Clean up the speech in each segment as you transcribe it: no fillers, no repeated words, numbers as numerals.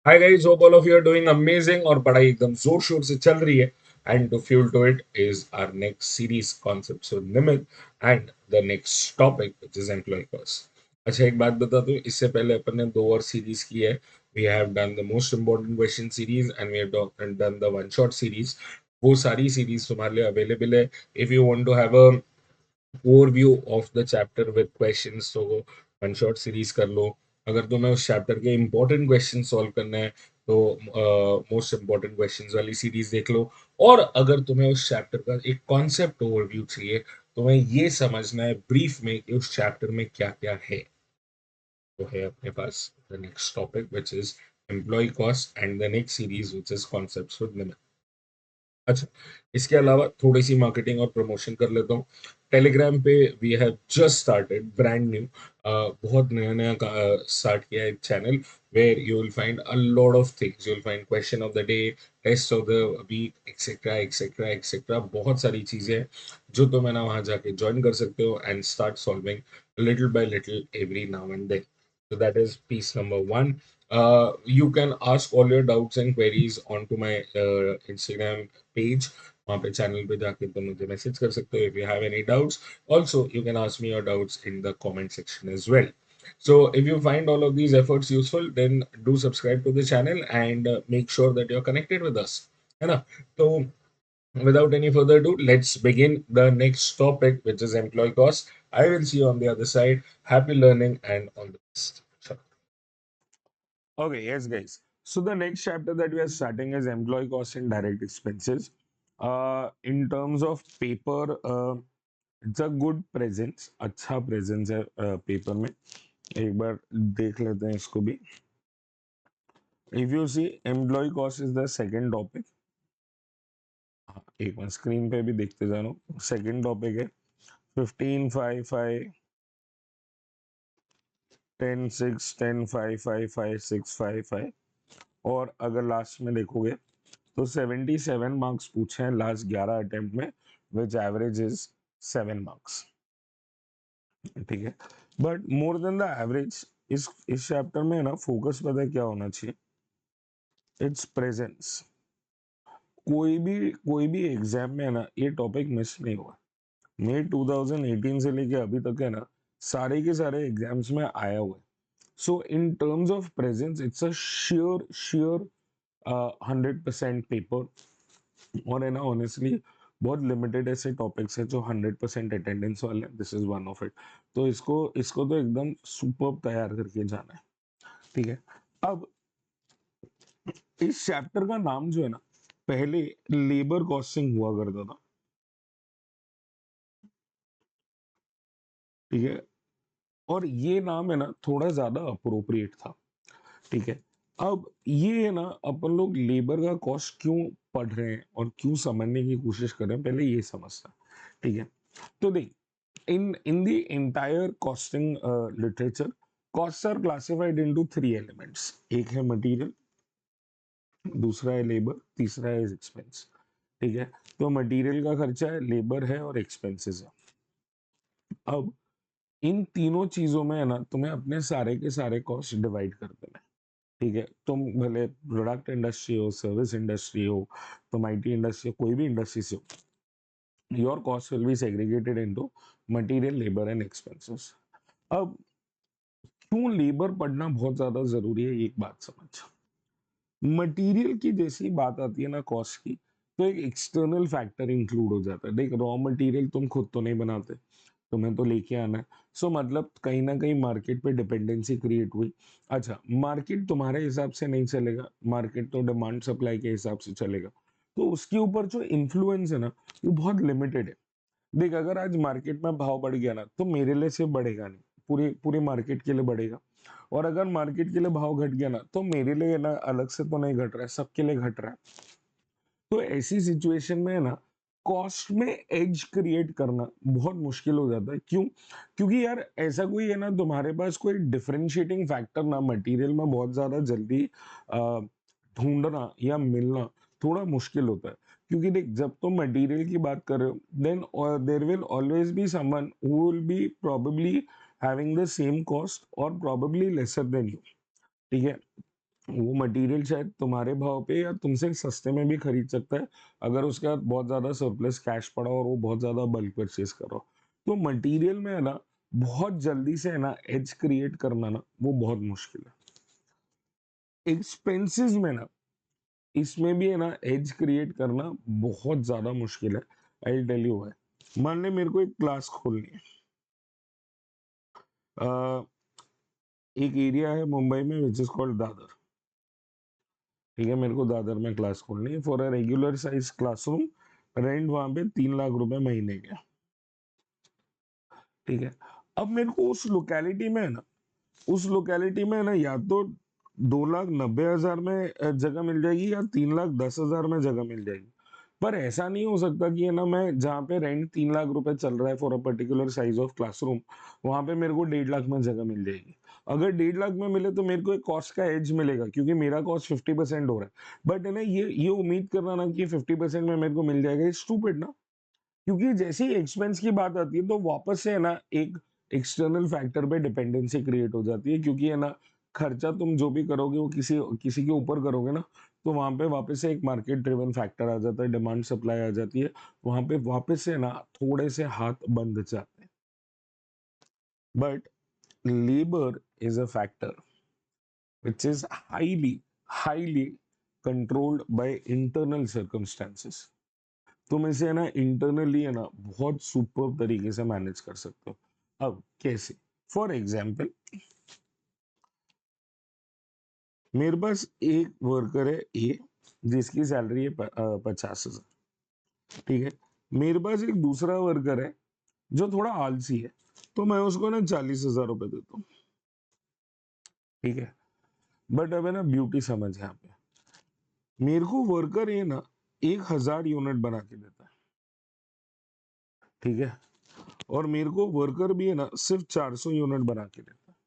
Hi guys, hope all of you are doing amazing और पढ़ाई एकदम जोर शोर से चल रही है. And to fuel to it is our next series concepts with Nimit and the next topic which is employ cost. अच्छा, एक बात बता दूं, इससे पहले अपन ने दो और सीरीज की है. We have done the most important question series and we have done the one shot series. वो सारी सीरीज तुम्हारे लिए अवेलेबल है. If you want to have a overview of the chapter with questions तो one shot series कर लो. अगर तुम्हें उस चैप्टर के इंपॉर्टेंट क्वेश्चन सॉल्व करना है तो मोस्ट इंपॉर्टेंट क्वेश्चंस वाली सीरीज देख लो. और अगर तुम्हें उस चैप्टर का एक कॉन्सेप्ट ओवरव्यू चाहिए, तुम्हें ये समझना है ब्रीफ में कि उस चैप्टर में क्या क्या है, तो है अपने पास the next topic which is employ cost and the next series which is concepts with. अच्छा, इसके अलावा थोड़ी सी मार्केटिंग और प्रमोशन कर लेता हूँ. टेलीग्राम पे we have just started brand new, बहुत नया नया स्टार्ट किया है एक channel where you will find a lot of things. You will find question of the day, test of the week, etcetera etcetera etcetera. बहुत सारी चीजें हैं जो तुम है ना वहाँ जाके ज्वाइन कर सकते हो and start solving little by little every now and then. So that is piece number one. You can ask all your doubts and queries onto my Instagram page. वहाँ पे चैनल पे जाके तुम मुझे मैसेज कर सकते हो if you have any doubts. Also you can ask me your doubts in the comment section as well. So if you find all of these efforts useful, then do subscribe to the channel and make sure that you're connected with us. है ना? तो without any further ado, let's begin the next topic, which is employee cost. I will see you on the other side. Happy learning and all the best. Sure. Okay, yes, guys. So the next chapter that we are starting is employee cost and direct expenses. In terms of paper, it's a good presence. अच्छा presence है paper में. एक बार देख लेते हैं इसको भी. If you see, employee cost is the second topic. हाँ, एक बार स्क्रीन पे भी देखते जानो. सेकंड टॉपिक है 15 5 5 10 6 10 5 5 5 6 5 5. और अगर लास्ट में देखोगे तो 77 मार्क्स पूछे हैं लास्ट 11 अटेम्प्ट में, विच एवरेज इज 7 मार्क्स. ठीक है, but more than the average इस चैप्टर में ना फोकस पता है क्या होना चाहिए? It's presence. कोई भी एग्जाम में है ना ये टॉपिक मिस नहीं हुआ. मई 2018 से लेके अभी तक है ना सारे के सारे एग्जाम्स में आया हुआ है. So in terms of presence it's a sure 100% paper. और है ना ऑनेस्टली बहुत लिमिटेड ऐसे टॉपिक्स है जो 100% अटेंडेंस वाले हैं. This is one of it. तो इसको इसको तो एकदम सुपर तैयार करके जाना है. ठीक है. अब इस चैप्टर का नाम जो है ना, पहले लेबर कॉस्टिंग हुआ करता था. ठीक है. और ये नाम है ना थोड़ा ज्यादा अप्रोप्रिएट था. ठीक है. अब ये है ना अपन लोग लेबर का कॉस्ट क्यों पढ़ रहे हैं और क्यों समझने की कोशिश कर रहे हैं, पहले ये समझता. ठीक है. तो देख, in the entire costing literature, costs are classified into three elements. एक है मटेरियल, दूसरा है लेबर, तीसरा है एक्सपेंस. ठीक है. तो मटेरियल का खर्चा है, लेबर है और एक्सपेंसेस है. अब इन तीनों चीजों में है ना तुम्हें अपने सारे के सारे कॉस्ट डिवाइड कर देना है. ठीक है. तुम भले प्रोडक्ट इंडस्ट्री हो, सर्विस इंडस्ट्री हो, तुम आईटी इंडस्ट्री, कोई भी इंडस्ट्री से हो, your cost will be segregated into material, labour and expenses. अब क्यों लेबर पढ़ना बहुत ज्यादा जरूरी है, एक बात समझ. मटेरियल की जैसी बात आती है ना कॉस्ट की, तो एक एक्सटर्नल फैक्टर इंक्लूड हो जाता है. देख, रॉ मटेरियल तुम खुद तो नहीं बनाते, तुम्हें तो लेके आना है. सो मतलब कहीं ना कहीं मार्केट पे डिपेंडेंसी क्रिएट हुई. अच्छा, मार्केट तुम्हारे हिसाब से नहीं चलेगा, मार्केट तो डिमांड सप्लाई के हिसाब से चलेगा. तो उसके ऊपर जो इन्फ्लुएंस है ना वो बहुत लिमिटेड है. देख, अगर आज मार्केट में भाव बढ़ गया ना तो मेरे लिए सिर्फ बढ़ेगा नहीं, पूरे पूरे मार्केट के लिए बढ़ेगा. और अगर मार्केट के लिए भाव घट गया ना तो मेरे लिए ना अलग से तो नहीं घट रहा है, सबके लिए घट रहा है. तो ऐसी सिचुएशन में है ना कॉस्ट में एज क्रिएट करना बहुत मुश्किल हो जाता है. क्यों? क्योंकि यार ऐसा कोई है ना तुम्हारे पास कोई डिफरेंशिएटिंग फैक्टर ना मटेरियल में बहुत ज्यादा जल्दी अ, ढूंढना या मिलना थोड़ा मुश्किल होता है. क्योंकि देख, जब तुम मटेरियल की बात कर रहे हो then there will always be someone who will be probably having the same cost और प्रोबेबली लेसर देन यू. ठीक है. वो मटेरियल शायद तुम्हारे भाव पे या तुमसे सस्ते में भी खरीद सकता है, अगर उसके पास बहुत ज्यादा सरप्लस कैश पड़ा और वो बहुत ज्यादा बल्क परचेज कर रहा हो। तो मटेरियल में है ना, बहुत जल्दी से है ना एज क्रिएट करना ना वो बहुत मुश्किल है। एक्सपेंसेस में ना, इसमें भी है ना एज क्रिएट करना बहुत ज्यादा मुश्किल है। आई टेल यू है, मान ले मेरे को एक क्लास खोलनी है। अ, एक एरिया है मुंबई में विच इज कॉल्ड दादर। ठीक है, मेरे को दादर में क्लास खोलनी है for a regular size classroom. Rent वहां पे 3 लाख रुपए महीने के। ठीक है, अब मेरे को उस लोकेलिटी में है ना, उस लोकेलिटी में है ना, या तो 2,90,000 में जगह मिल जाएगी या 3,10,000 में जगह मिल जाएगी। पर ऐसा नहीं हो सकता कि है ना, मैं जहाँ पे रेंट 3 लाख रुपए चल रहा है for a particular size of classroom, वहां पे मेरे को 1.5 लाख में जगह मिल जाएगी। अगर 1.5 लाख में मिले तो मेरे को एक कॉस्ट का एज मिलेगा, क्योंकि मेरा कॉस्ट 50% हो रहा है। बट है ना, ये उम्मीद करना ना कि 50% में मेरे को मिल जाएगा, स्टूपिड ना। क्योंकि जैसे ही एक्सपेंस की बात आती है तो वापस से है ना एक एक्सटर्नल फैक्टर पे डिपेंडेंसी क्रिएट हो जाती है, क्योंकि है ना खर्चा तुम जो भी करोगे वो किसी किसी के ऊपर करोगे ना, तो वहां पे वापस से एक मार्केट ड्रिवन फैक्टर आ जाता है, डिमांड सप्लाई आ जाती है। वहां पे वापस से ना थोड़े से हाथ बंद जाते हैं। But labour is a factor which is highly controlled by internal circumstances. तुम इसे है ना इंटरनली है ना बहुत सुपर तरीके से मैनेज कर सकते हो। अब कैसे? फॉर एग्जाम्पल, मेरे पास एक वर्कर है ए, जिसकी सैलरी है 50,000। ठीक है, मेरे पास एक दूसरा वर्कर है जो थोड़ा आलसी है, तो मैं उसको ना 40,000 रुपए देता हूँ। ठीक है, बट अब है ना ब्यूटी समझ यहाँ पे, मेरे को वर्कर ये ना 1,000 यूनिट बना के देता है। ठीक है, और मेरे को वर्कर भी है ना सिर्फ 400 यूनिट बना के देता है।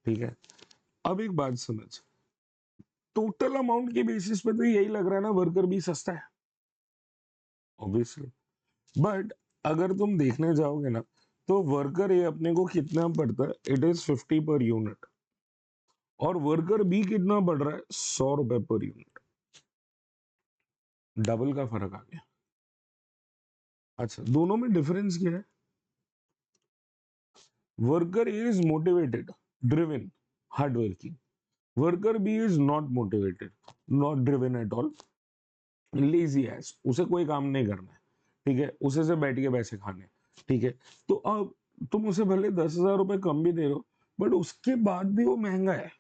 ठीक है, अब एक बात समझ, टोटल अमाउंट के बेसिस पे तो यही लग रहा है ना वर्कर भी सस्ता है, ऑब्वियसली। बट अगर तुम देखने जाओगे ना, तो वर्कर ए अपने को कितना पड़ता है, इट इज 50 पर यूनिट। और वर्कर बी कितना पड़ रहा है, 100 रुपए पर यूनिट। डबल का फर्क आ गया। अच्छा, दोनों में डिफरेंस क्या है? Worker A is motivated, driven, hard working. Worker bee is not motivated, not driven at all, lazy S, उसे कोई काम नहीं करना है। ठीक है, उसे से बैठ के पैसे खाने। ठीक है, तो अब तुम उसे भले 10,000 रुपए कम भी दे रहे हो, बट उसके बाद भी वो महंगा है।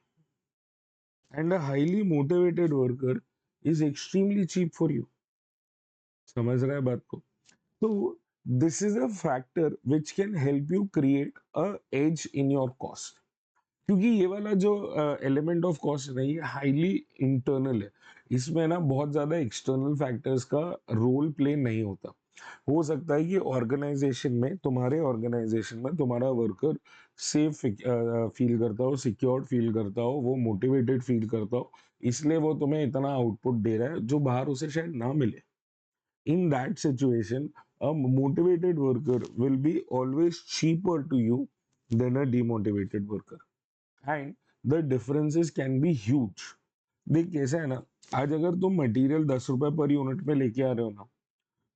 And a highly motivated worker is extremely cheap for you. समझ रहा है बात को? तो this is a factor which can help you create a edge in your cost. क्योंकि ये वाला जो एलिमेंट ऑफ कॉस्ट नहीं है, हाईली इंटरनल है। इसमें ना बहुत ज्यादा एक्सटर्नल फैक्टर्स का रोल प्ले नहीं होता। हो सकता है कि ऑर्गेनाइजेशन में तुम्हारा वर्कर सेफ फील करता हो, सिक्योर्ड फील करता हो, वो मोटिवेटेड फील करता हो, इसलिए वो तुम्हें इतना आउटपुट दे रहा है जो बाहर उसे शायद ना मिले। In that situation, a motivated worker will be always cheaper to you than a demotivated worker. And the differences can be huge. देख कैसा है ना, आज अगर तुम मटेरियल 10 रुपए पर यूनिट पे लेके आ रहे हो ना,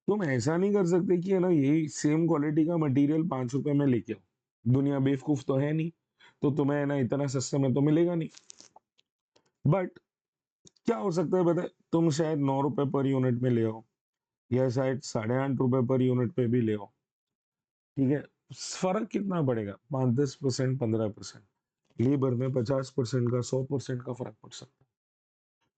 तुम ऐसा नहीं कर सकते कि है ना यही सेम क्वालिटी का मटेरियल 5 रुपए में लेके आओ। दुनिया बेवकूफ तो है नहीं, तो तुम्हें है ना इतना सस्ते में तो मिलेगा नहीं। बट क्या हो सकता है पता है, तुम शायद 9 रुपए पर यूनिट में ले आओ, या शायद 8.5 रुपए पर यूनिट पे भी ले आओ। ठीक है, फर्क कितना पड़ेगा? 5-10%, 15%। लेबर में 50% का, 100% का फर्क पड़ सकता है।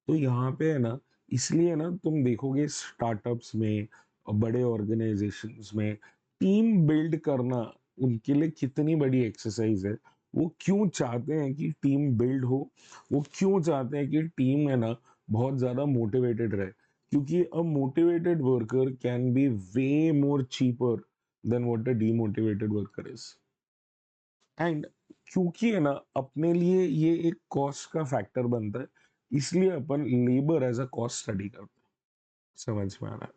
तो यहाँ पे है ना, इसलिए ना तुम देखोगे स्टार्टअप्स में और बड़े ऑर्गेनाइजेशंस में टीम बिल्ड करना उनके लिए कितनी बड़ी एक्सरसाइज है। वो क्यों चाहते हैं कि टीम बिल्ड हो? वो क्यों चाहते हैं कि टीम है ना बहुत ज्यादा मोटिवेटेड रहे? क्योंकि a motivated worker can be way more cheaper than what a demotivated worker is. And क्योंकि है ना अपने लिए ये एक कॉस्ट का फैक्टर बनता है, इसलिए अपन labour as a cost study करते हैं। समझ में आ रहा है?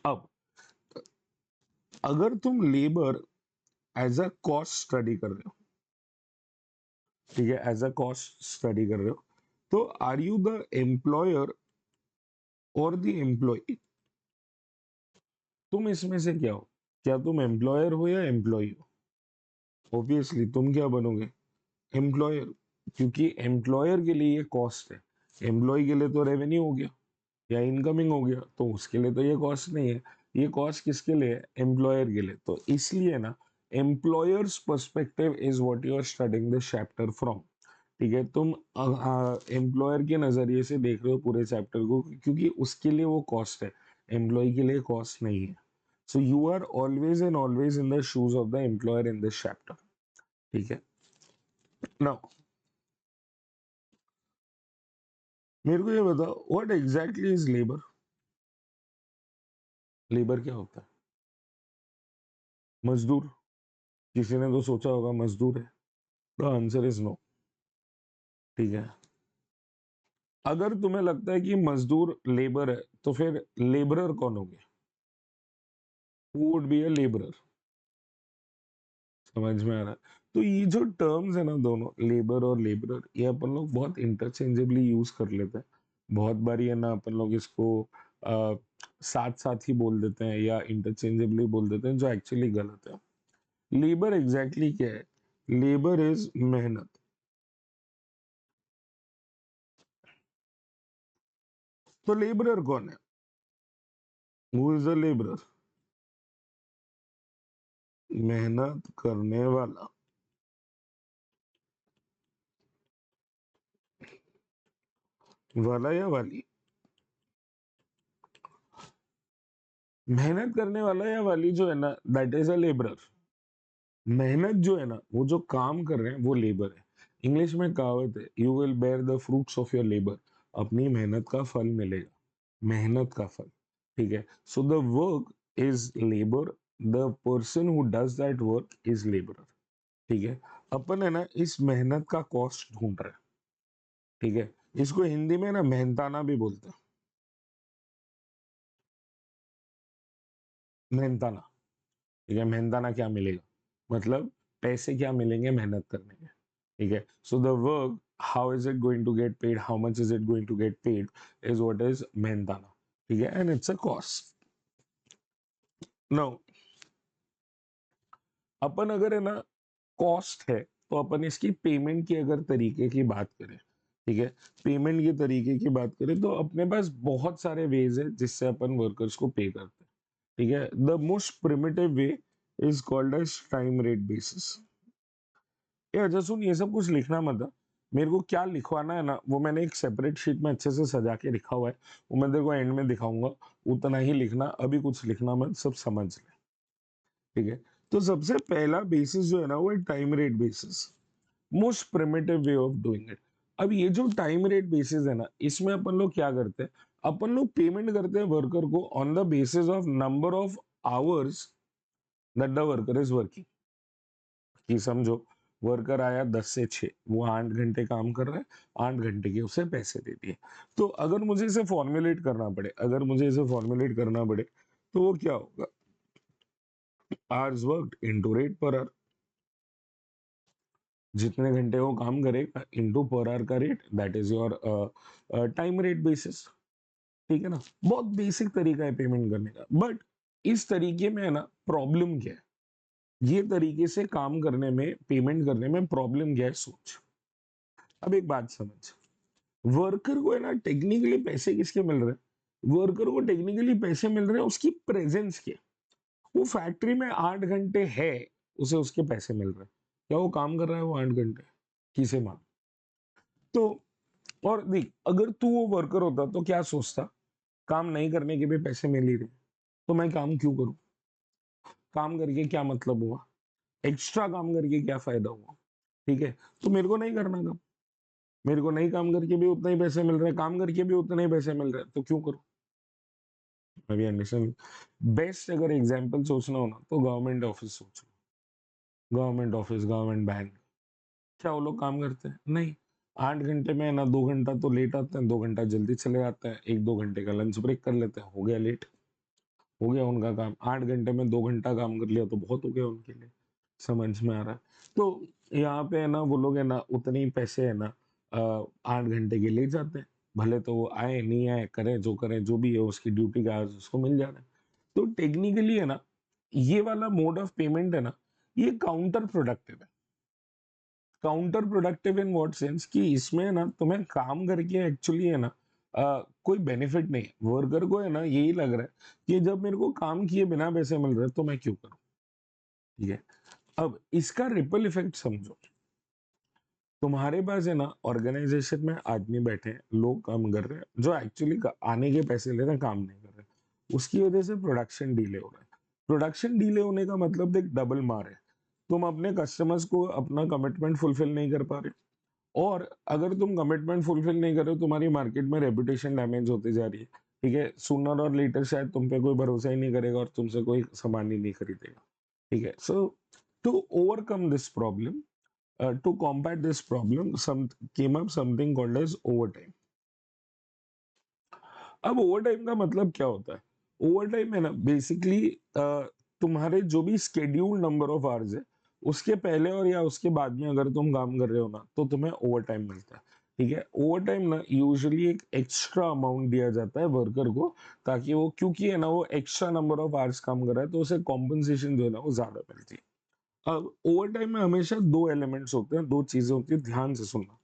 अब अगर तुम labour as a cost study कर रहे हो, ठीक है, एज अ कॉस्ट स्टडी कर रहे हो, तो आर यू द एम्प्लॉयर और द एम्प्लॉय? तुम इसमें से क्या हो? क्या तुम एम्प्लॉयर हो या एम्प्लॉय हो? ऑब्वियसली तुम क्या बनोगे? एम्प्लॉयर, क्योंकि एम्प्लॉयर के लिए ये कॉस्ट है, एम्प्लॉय के लिए तो रेवेन्यू हो गया या इनकमिंग हो गया, तो उसके लिए तो ये कॉस्ट नहीं है। ये कॉस्ट किसके लिए है? एम्प्लॉयर के लिए। तो इसलिए ना, employer's perspective is what you are studying this chapter from. ठीक है, तुम एम्प्लॉयर के नजरिए से देख रहे हो पूरे चैप्टर को, क्योंकि उसके लिए वो कॉस्ट है, एम्प्लॉय के लिए कॉस्ट नहीं है। So you are always and always in the shoes of the employer in this chapter. ठीक है, नाउ मेरे को ये बताओ, what exactly is labour? Labour क्या होता है? मजदूर। किसी ने तो सोचा होगा मजदूर है। The answer is no. ठीक है, अगर तुम्हें लगता है कि मजदूर लेबर है, तो फिर लेबरर कौन हो गया? Who would be a labourer? समझ में आ रहा है? तो ये जो टर्म्स है ना, दोनों लेबर और लेबरर, ये अपन लोग बहुत इंटरचेंजेबली यूज कर लेते हैं। बहुत बारी है ना, अपन लोग इसको साथ साथ ही बोल देते हैं या इंटरचेंजेबली बोल देते हैं, जो एक्चुअली गलत है। लेबर एग्जैक्टली क्या है? लेबर इज मेहनत। तो लेबरर कौन है? Who is a labourer? मेहनत करने वाला। वाला या वाली? मेहनत करने वाला या वाली जो है ना, दैट इज अ लेबरर। मेहनत जो है ना, वो जो काम कर रहे हैं वो लेबर है। इंग्लिश में कहावत है, you will bear the fruits of your labour. अपनी मेहनत का फल मिलेगा, मेहनत का फल। ठीक है, so the work is labour, the person who does that work is labourer. ठीक है, अपन है ना इस मेहनत का कॉस्ट ढूंढ रहे हैं। ठीक है, इसको हिंदी में ना मेहनताना भी बोलते हैं। मेहनताना। ठीक है, मेहनताना क्या मिलेगा, मतलब पैसे क्या मिलेंगे मेहनत करने के। ठीक है, so the work, how is it going to get paid, how much is it going to get paid, is what is मेहनताना। ठीक है, and it's a cost. Now अपन अगर है ना कॉस्ट है, तो अपन इसकी पेमेंट की अगर तरीके की बात करें, ठीक है, पेमेंट के तरीके की बात करें, तो अपने पास बहुत सारे वेज है जिससे अपन वर्कर्स को पे करते हैं। ठीक है, the most primitive way is called as time rate basis. ये अच्छा सुन, ये सब कुछ लिखना मत है। मेरे को क्या लिखवाना है ना, वो मैंने एक सेपरेट शीट में अच्छे से सजा के लिखा हुआ है, वो मैं तेरे को एंड में दिखाऊंगा। उतना ही लिखना, अभी कुछ लिखना मत, सब समझ ले। ठीक है, तो सबसे पहला बेसिस जो है ना, वो है time rate basis. Most primitive way of doing it. अब ये जो टाइम रेट बेसिस है ना, इसमें अपन लोग क्या करते हैं? अपन लोग पेमेंट करते हैं वर्कर को on the basis of number of hours that the worker is working. कि समझो, वर्कर आया 10 से 6, वो 8 घंटे काम कर रहा है, 8 घंटे के उसे पैसे दे दिए। तो अगर मुझे इसे फॉर्मुलेट करना पड़े, अगर मुझे इसे फॉर्मुलेट करना पड़े, तो वो क्या होगा? Hours worked into rate per our. जितने घंटे वो काम करेगा इनटू पर आवर का rate, that is your time rate basis. ठीक है ना, बहुत बेसिक तरीका है पेमेंट करने का। बट इस तरीके में है ना प्रॉब्लम क्या है? ये तरीके से काम करने में, पेमेंट करने में प्रॉब्लम क्या है, सोच। अब एक बात समझ, वर्कर को है ना टेक्निकली पैसे किसके मिल रहे हैं? वर्कर को टेक्निकली पैसे मिल रहे हैं उसकी प्रेजेंस के। वो फैक्ट्री में 8 घंटे है, उसे उसके पैसे मिल रहे हैं। क्या वो काम कर रहा है वो 8 घंटे? किसे मान? तो और देख, अगर तू वो वर्कर होता तो क्या सोचता? काम नहीं करने के भी पैसे मिल ही रहे, तो मैं काम क्यों करूं? काम करके क्या मतलब हुआ? एक्स्ट्रा काम करके क्या फायदा हुआ? ठीक है, तो मेरे को नहीं करना काम। मेरे को नहीं काम करके भी उतना ही पैसे मिल रहे हैं, काम करके भी उतने ही पैसे मिल रहे हैं, तो क्यों करूं? अभी अंडरस्टैंड। बेस्ट अगर एग्जांपल सोचना हो ना, तो गवर्नमेंट ऑफिस सोचो। गवर्नमेंट ऑफिस, गवर्नमेंट बैंक, क्या वो लोग काम करते हैं? नहीं। 8 घंटे में ना 2 घंटा तो लेट आते हैं, 2 घंटा जल्दी चले जाते हैं, 1-2 घंटे का लंच ब्रेक कर लेते हैं, हो गया लेट। हो गया उनका काम। 8 घंटे में 2 घंटा काम कर लिया तो बहुत हो गया उनके लिए। समझ में आ रहा है? तो यहाँ पे है ना वो लोग है ना उतने ही पैसे है ना 8 घंटे के ले जाते हैं, भले तो वो आए नहीं आए, करें जो भी है उसकी ड्यूटी का आज उसको मिल जा रहा है। तो टेक्निकली है ना ये वाला मोड ऑफ पेमेंट है ना, ये काउंटर प्रोडक्टिव है। Counter productive in what sense कि इसमें ना तुम्हें काम करके एक्चुअली है ना कोई बेनिफिट नहीं है। वर्कर को है ना यही लग रहा है कि जब मेरे को काम किए बिना पैसे मिल रहे हैं, तो मैं क्यों करूं। ठीक है, अब इसका रिपल इफेक्ट समझो। तुम्हारे पास है ना ऑर्गेनाइजेशन में आदमी बैठे हैं, लोग काम कर रहे हैं जो एक्चुअली आने के पैसे ले रहे हैं, काम नहीं कर रहे, उसकी वजह से प्रोडक्शन डीले हो रहा है। प्रोडक्शन डीले होने का मतलब एक डबल मार है। तुम अपने कस्टमर्स को अपना कमिटमेंट फुलफिल नहीं कर पा रहे, और अगर तुम कमिटमेंट फुलफिल नहीं कर रहे हो, तुम्हारी मार्केट में रेपुटेशन डैमेज होती जा रही है। ठीक है, सूनर और लेटर शायद तुम पे कोई भरोसा ही नहीं करेगा और तुमसे कोई सामान ही नहीं खरीदेगा। ठीक है, so to overcome this problem, to combat this problem, some came up something called as overtime. अब ओवरटाइम का मतलब क्या होता है? ओवरटाइम है ना बेसिकली तुम्हारे जो भी स्केड्यूल्ड नंबर ऑफ आवर्स है, उसके पहले और या उसके बाद में अगर तुम काम कर रहे हो ना, तो तुम्हें ओवरटाइम मिलता है। ठीक है, ओवरटाइम ना यूजुअली एक एक्स्ट्रा अमाउंट दिया जाता है वर्कर को, ताकि वो, क्योंकि है ना वो एक्स्ट्रा नंबर ऑफ आवर्स काम कर रहा है, तो उसे कॉम्पनसेशन जो है ना वो ज्यादा मिलती है। अब ओवर टाइम में हमेशा दो एलिमेंट्स होते हैं, दो चीजें होती है, ध्यान से सुनना।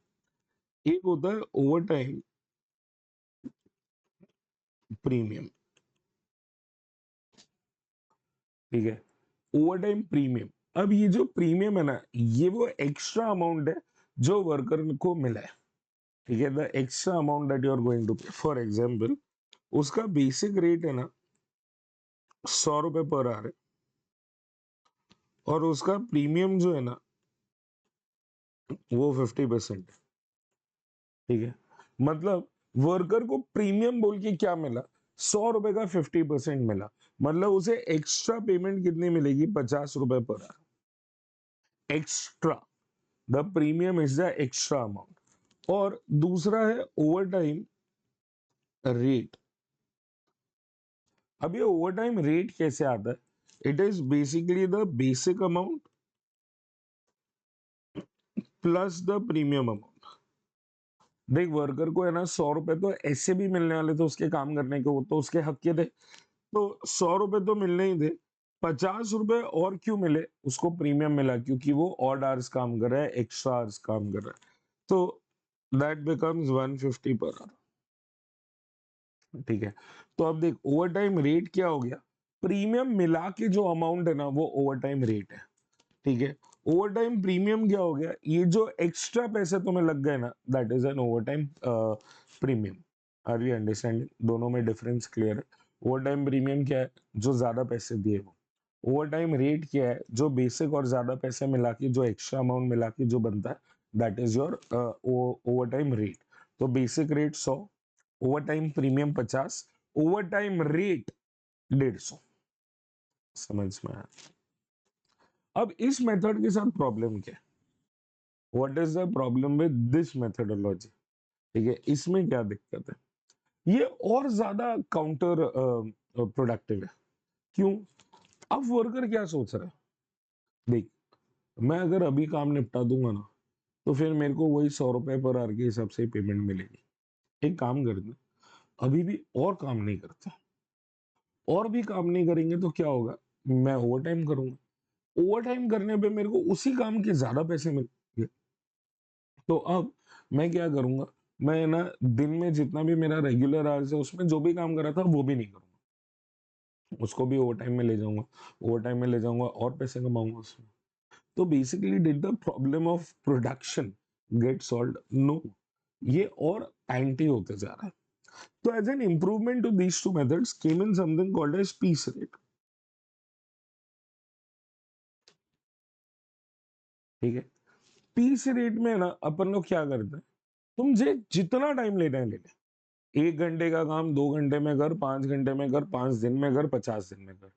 एक होता है ओवर टाइम प्रीमियम। ठीक है, ओवर टाइम प्रीमियम। अब ये जो प्रीमियम है ना, ये वो एक्स्ट्रा अमाउंट है जो वर्कर को मिला है। ठीक है, the extra amount that you are going to pay. For example, उसका बेसिक रेट है ना 100 रुपए पर आवर है, और उसका प्रीमियम जो है ना वो 50% है। ठीक है, मतलब वर्कर को प्रीमियम बोल के क्या मिला? 100 रुपए का 50% मिला। मतलब उसे एक्स्ट्रा पेमेंट कितनी मिलेगी? 50 रुपए per hour extra. The premium is the extra amount. और दूसरा है ओवर टाइम रेट। अब ये ओवर टाइम रेट कैसे आता है? It is basically the basic amount plus the premium amount. देख, वर्कर को है ना 100 रुपए तो ऐसे भी मिलने वाले थे उसके काम करने के, वो तो उसके हक के थे, तो 100 रुपए तो मिलने ही थे। 50 रुपए और क्यों मिले? उसको प्रीमियम मिला क्योंकि वो ऑड आवर्स काम कर रहा है, एक्स्ट्रा आवर्स काम कर रहा है। तो दैट बिकम्स 150 पर आवर। ठीक है, तो अब देख ओवर टाइम रेट क्या हो गया? प्रीमियम मिला के जो अमाउंट है ना वो ओवर टाइम रेट है। ठीक है, ओवर टाइम प्रीमियम क्या हो गया? ये जो एक्स्ट्रा पैसे तुम्हें लग गए ना, that is an overtime premium. Are you understanding? दोनों में डिफरेंस क्लियर है? ओवर टाइम प्रीमियम क्या है? जो ज्यादा पैसे दिए वो। ओवर टाइम रेट क्या है? जो बेसिक और ज्यादा पैसे मिला के, जो एक्स्ट्रा अमाउंट मिला के जो बनता है, that is your overtime rate. तो basic rate 100, overtime premium 50, overtime rate 150। समझ में आया? अब इस मेथड के साथ प्रॉब्लम क्या है? What is the problem with this methodology? ठीक है, इसमें क्या दिक्कत है? ये और ज्यादा काउंटर प्रोडक्टिव है। क्यों? अब वर्कर क्या सोच रहा है? देख, मैं अगर अभी काम निपटा दूंगा ना, तो फिर मेरे को वही 100 रुपए पर आवर के हिसाब से पेमेंट मिलेगी। एक काम करते हैं, अभी भी और काम नहीं करते, और भी काम नहीं करेंगे तो क्या होगा? मैं ओवर टाइम करूंगा। ओवर टाइम करने पे मेरे को उसी काम के ज्यादा पैसे मिलेंगे। तो अब मैं क्या करूंगा? मैं ना दिन में जितना भी मेरा रेगुलर आवर्स है, उसमें जो भी काम कर रहा था वो भी नहीं करूंगा, उसको भी ओवर टाइम में ले जाऊंगा। ओवर टाइम में ले जाऊंगा और पैसे कमाऊंगा उसमें। तो basically did the problem of production get solved? No, ये और एंटी होते जा रहा है। तो as an improvement to these two methods came in something called as piece rate. ठीक है, पीस रेट में ना अपन लोग क्या करते हैं? तुमसे जितना टाइम लेना है ले ले। 1 घंटे का काम 2 घंटे में कर, 5 घंटे में कर, 5 दिन में कर, 50 दिन में कर।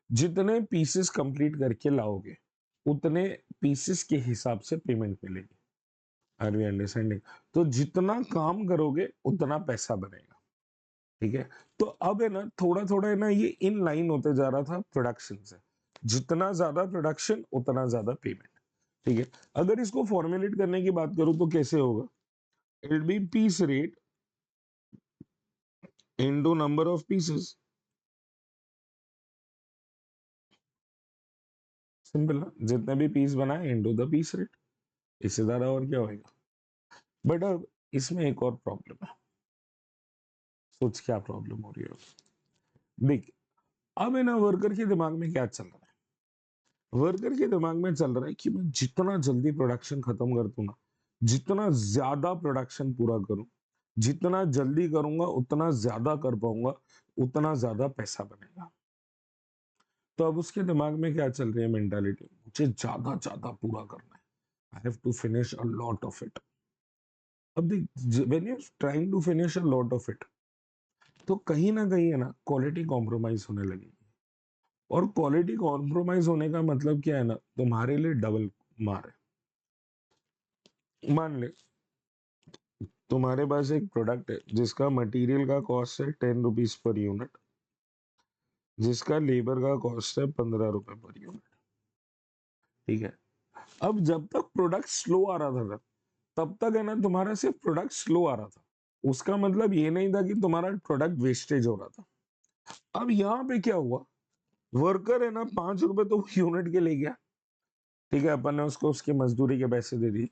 जितने पीसेस कंप्लीट करके लाओगे, उतने पीसेस के हिसाब से पेमेंट मिलेगी। Are we understanding? तो जितना काम करोगे उतना पैसा बनेगा। ठीक है, तो अब है ना थोड़ा थोड़ा है ना ये इन लाइन होते जा रहा था प्रोडक्शन से। जितना ज्यादा प्रोडक्शन उतना ज्यादा पेमेंट। ठीक है, अगर इसको फॉर्मुलेट करने की बात करूं तो कैसे होगा, it be piece rate into number of pieces. Simple ना, जितने भी पीस बनाए इनटू द पीस रेट, इससे ज्यादा और क्या होएगा। बट अब इसमें एक और प्रॉब्लम है। सोच क्या प्रॉब्लम हो रही है। देख, अब है ना वर्कर के दिमाग में क्या चल रहा है, वर्कर के दिमाग में चल रहा है कि मैं जितना जल्दी प्रोडक्शन खत्म कर दूं ना, जितना ज्यादा प्रोडक्शन पूरा करूं, जितना जल्दी करूंगा उतना ज्यादा कर पाऊंगा, उतना ज्यादा पैसा बनेगा। तो अब उसके दिमाग में क्या चल रही है मेंटालिटी, मुझे ज्यादा ज्यादा पूरा करना है, I have to finish a lot of it. अब देख, when you trying to finish a lot of it, तो कहीं ना कहीं है ना क्वालिटी कॉम्प्रोमाइज होने लगेगी। और क्वालिटी कॉम्प्रोमाइज होने का मतलब क्या है ना, तुम्हारे लिए डबल मार है। मान ले तुम्हारे पास एक प्रोडक्ट है जिसका मटेरियल का कॉस्ट है 10 रुपीज पर यूनिट, जिसका लेबर का कॉस्ट है 15 रुपए पर यूनिट। ठीक है, अब जब तक प्रोडक्ट स्लो आ रहा था ना, तब तक है ना तुम्हारा सिर्फ प्रोडक्ट स्लो आ रहा था, उसका मतलब ये नहीं था कि तुम्हारा प्रोडक्ट वेस्टेज हो रहा था। अब यहाँ पे क्या हुआ, वर्कर है ना 5 रुपए तो यूनिट के ले गया, ठीक है, अपन ने उसको उसकी मजदूरी के पैसे दे दिए।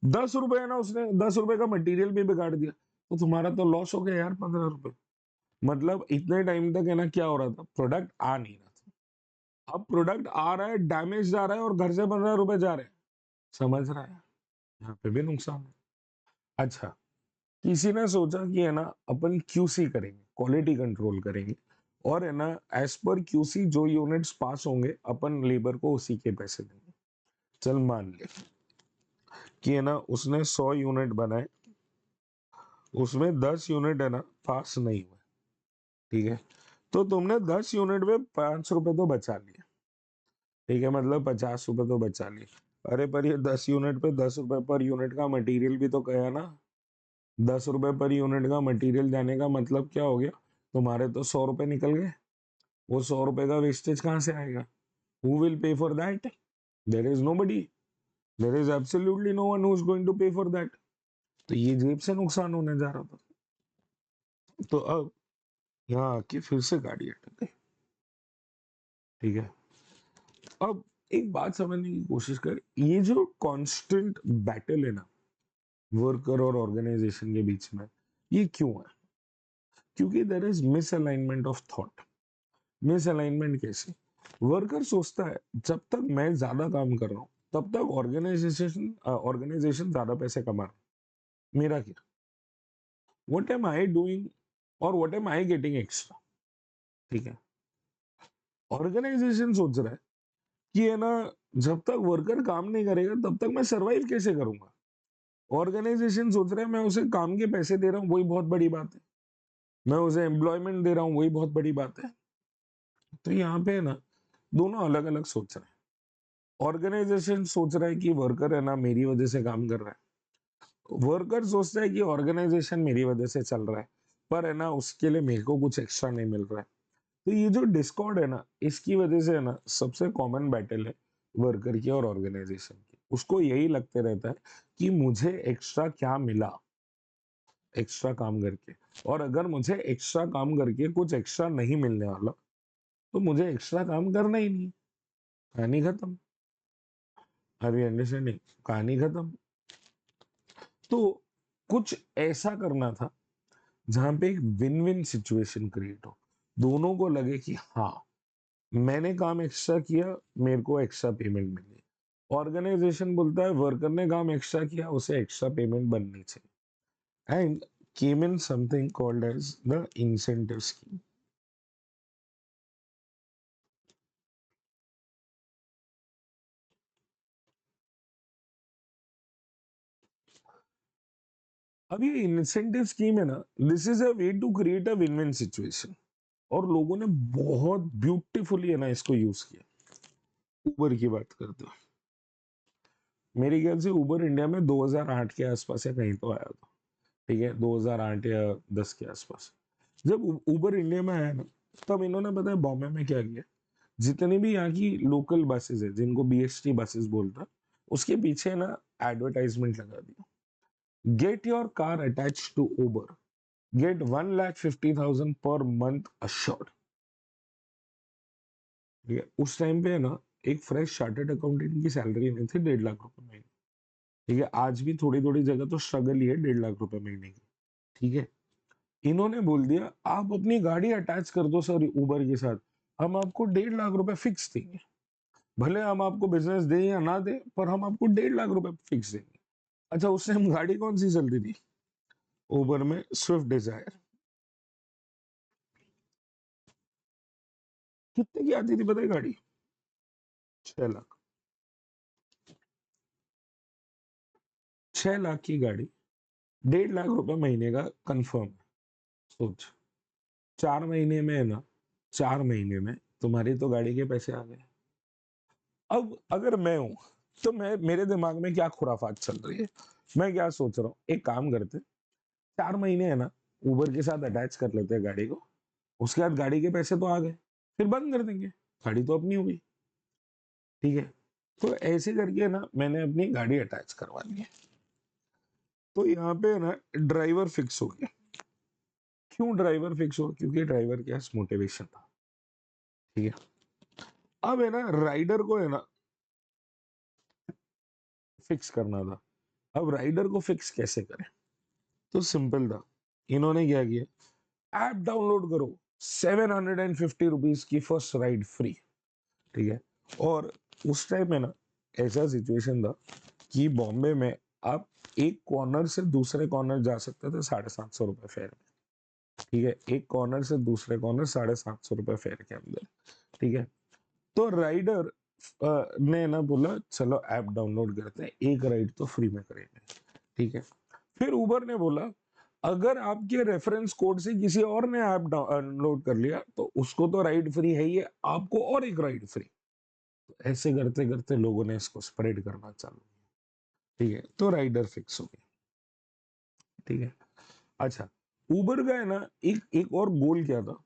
10 रुपए है ना, उसने 10 रुपए का मटेरियल भी बिगाड़ दिया, तो तुम्हारा तो लॉस हो गया यार 15 रुपए। मतलब इतने टाइम तक है ना क्या हो रहा था, प्रोडक्ट आ नहीं रहा था। अब प्रोडक्ट आ रहा है, डैमेज जा रहा है और घर से 15 रुपए जा रहे हैं। समझ रहा है, यहाँ पे भी नुकसान है। अच्छा, किसी ने सोचा कि है ना अपन क्यूसी करेंगे, क्वालिटी कंट्रोल करेंगे, और है ना एज पर क्यूसी जो यूनिट्स पास होंगे अपन लेबर को उसी के पैसे देंगे। चल मान ले कि है ना उसने 100 यूनिट बनाए, उसमें 10 यूनिट है ना पास नहीं हुए, ठीक है, तो तुमने 10 यूनिट में 5 रुपए तो बचा लिए, ठीक है, मतलब 50 रुपए तो बचा लिए। अरे पर ये 10 यूनिट पे 10 रुपए पर यूनिट का मटेरियल भी तो गया ना, 10 रुपए पर यूनिट का मटेरियल जाने का मतलब क्या हो गया, तुम्हारे तो 100 रुपए निकल गए। वो 100 रुपए का वेस्टेज कहाँ से आएगा, who will pay for that, there is nobody, there is absolutely no one who is going to pay for that. तो ये जेब से नुकसान होने जा रहा था। तो अब यहाँ आके फिर से गाड़ी अटक गई, ठीक है। अब एक बात समझने की कोशिश कर, ये जो कांस्टेंट बैटल है ना वर्कर और ऑर्गेनाइजेशन के बीच में, ये क्यों है, क्योंकि there is misalignment of thought. Misalignment कैसे, वर्कर सोचता है जब तक मैं ज्यादा काम कर रहा हूं तब तक ऑर्गेनाइजेशन ऑर्गेनाइजेशन ज्यादा पैसे कमा रहा है, मेरा क्या, व्हाट एम आई डूइंग और what am I getting extra. ठीक है, ऑर्गेनाइजेशन सोच रहा है कि है ना जब तक वर्कर काम नहीं करेगा तब तक मैं सरवाइव कैसे करूंगा। ऑर्गेनाइजेशन सोच रहा है मैं उसे काम के पैसे दे रहा हूँ, वही बहुत बड़ी बात है, मैं उसे एम्प्लॉयमेंट दे रहा हूँ, वही बहुत बड़ी बात है। तो यहाँ पे है ना दोनों अलग अलग सोच रहे हैं। ऑर्गेनाइजेशन सोच रहा है कि वर्कर है ना मेरी वजह से काम कर रहा है, वर्कर सोचता है कि ऑर्गेनाइजेशन मेरी वजह से चल रहा है, पर है ना उसके लिए मेरे को कुछ एक्स्ट्रा नहीं मिल रहा है। तो ये जो डिस्कॉर्ड है ना, इसकी वजह से है ना सबसे कॉमन बैटल है वर्कर की और ऑर्गेनाइजेशन की। उसको यही लगते रहता है कि मुझे एक्स्ट्रा क्या मिला एक्स्ट्रा काम करके, और अगर मुझे एक्स्ट्रा काम करके कुछ एक्स्ट्रा नहीं मिलने वाला तो मुझे एक्स्ट्रा काम करना ही नहीं। कहानी खत्म। अभी अंडरस्टैंडिंग, कहानी खत्म। तो कुछ ऐसा करना था जहां पे एक विन विन सिचुएशन क्रिएट हो, दोनों को लगे कि हाँ मैंने काम एक्स्ट्रा किया, मेरे को एक्स्ट्रा पेमेंट मिली। ऑर्गेनाइजेशन बोलता है वर्कर ने काम एक्स्ट्रा किया, उसे एक्स्ट्रा पेमेंट बननी चाहिए। And came in something called as the incentive scheme. अब ये इंसेंटिव स्कीम है ना, this is a way to create a win win situation, और लोगों ने बहुत ब्यूटीफुली है ना इसको यूज किया। उबर की बात करते हो, मेरे ख्याल से उबर इंडिया में 2008 के आसपास या कहीं तो आया था, ठीक है, 2008 या 10 के आसपास। जब उबर इंडिया में आया ना, तब इन्होंने पता है बॉम्बे में क्या किया, जितनी भी यहाँ की लोकल बसेस है जिनको बीएसटी बसेस बोलता है, उसके पीछे ना एडवर्टाइजमेंट लगा दिया, get your car attach to Uber, get 1,50,000 per month assured. ठीक है, उस टाइम पे है ना एक फ्रेश चार्टर्ड अकाउंटेंट की सैलरी नहीं थी 1.5 लाख रुपए महीने। ठीक है, आज भी थोड़ी थोड़ी जगह तो स्ट्रगल ही है 1.5 लाख रुपए महीने की। ठीक है, इन्होंने बोल दिया आप अपनी गाड़ी अटैच कर दो सर उबर के साथ, हम आपको 1.5 लाख रुपए फिक्स देंगे, भले हम आपको बिजनेस दें या ना दें, पर हम आपको 1.5 लाख रुपए फिक्स देंगे। अच्छा, उस टाइम गाड़ी कौन सी चलती थी उबर में? Swift Dzire. कितने की आती थी पता है गाड़ी? 6 लाख। 6 लाख की गाड़ी 1.5 लाख रुपए महीने का कंफर्म है। सोच, 4 महीने में है ना, 4 महीने में तुम्हारी तो गाड़ी के पैसे आ गए। अब अगर मैं हूं तो मैं, मेरे दिमाग में क्या खुराफात चल रही है, मैं क्या सोच रहा हूँ, एक काम करते, 4 महीने है ना उबर के साथ अटैच कर लेते हैं गाड़ी को, उसके बाद गाड़ी के पैसे तो आ गए, फिर बंद कर देंगे, गाड़ी तो अपनी होगी। ठीक है, तो ऐसे करके ना मैंने अपनी गाड़ी अटैच करवा ली है। तो यहाँ पे ना ड्राइवर फिक्स हो गया। क्यों ड्राइवर फिक्स हो? क्योंकि ड्राइवर के पास मोटिवेशन था। ठीक है, अब है ना राइडर को है ना फिक्स करना था। अब राइडर को फिक्स कैसे करें? तो सिंपल था, इन्होंने क्या किया, ऐप डाउनलोड करो, 750 रुपीज की फर्स्ट राइड फ्री। ठीक है, और उस टाइम में ना ऐसा सिचुएशन था कि बॉम्बे में आप एक कॉर्नर से दूसरे कॉर्नर जा सकते थे 750 रुपए फेयर में। ठीक है, एक कॉर्नर से दूसरे कॉर्नर 750 रुपए फेयर के अंदर। ठीक है, तो राइडर ने ना बोला चलो ऐप डाउनलोड करते हैं, एक राइड तो फ्री में करेंगे। ठीक है, फिर उबर ने बोला अगर आपके रेफरेंस कोड से किसी और ने ऐप डाउनलोड कर लिया तो उसको तो राइड फ्री है ही है, आपको और एक राइड फ्री। तो ऐसे करते करते लोगों ने इसको स्प्रेड करना चालू किया। ठीक है, तो राइडर फिक्स हो गया। ठीक है, अच्छा, उबर का है ना एक एक और गोल क्या था,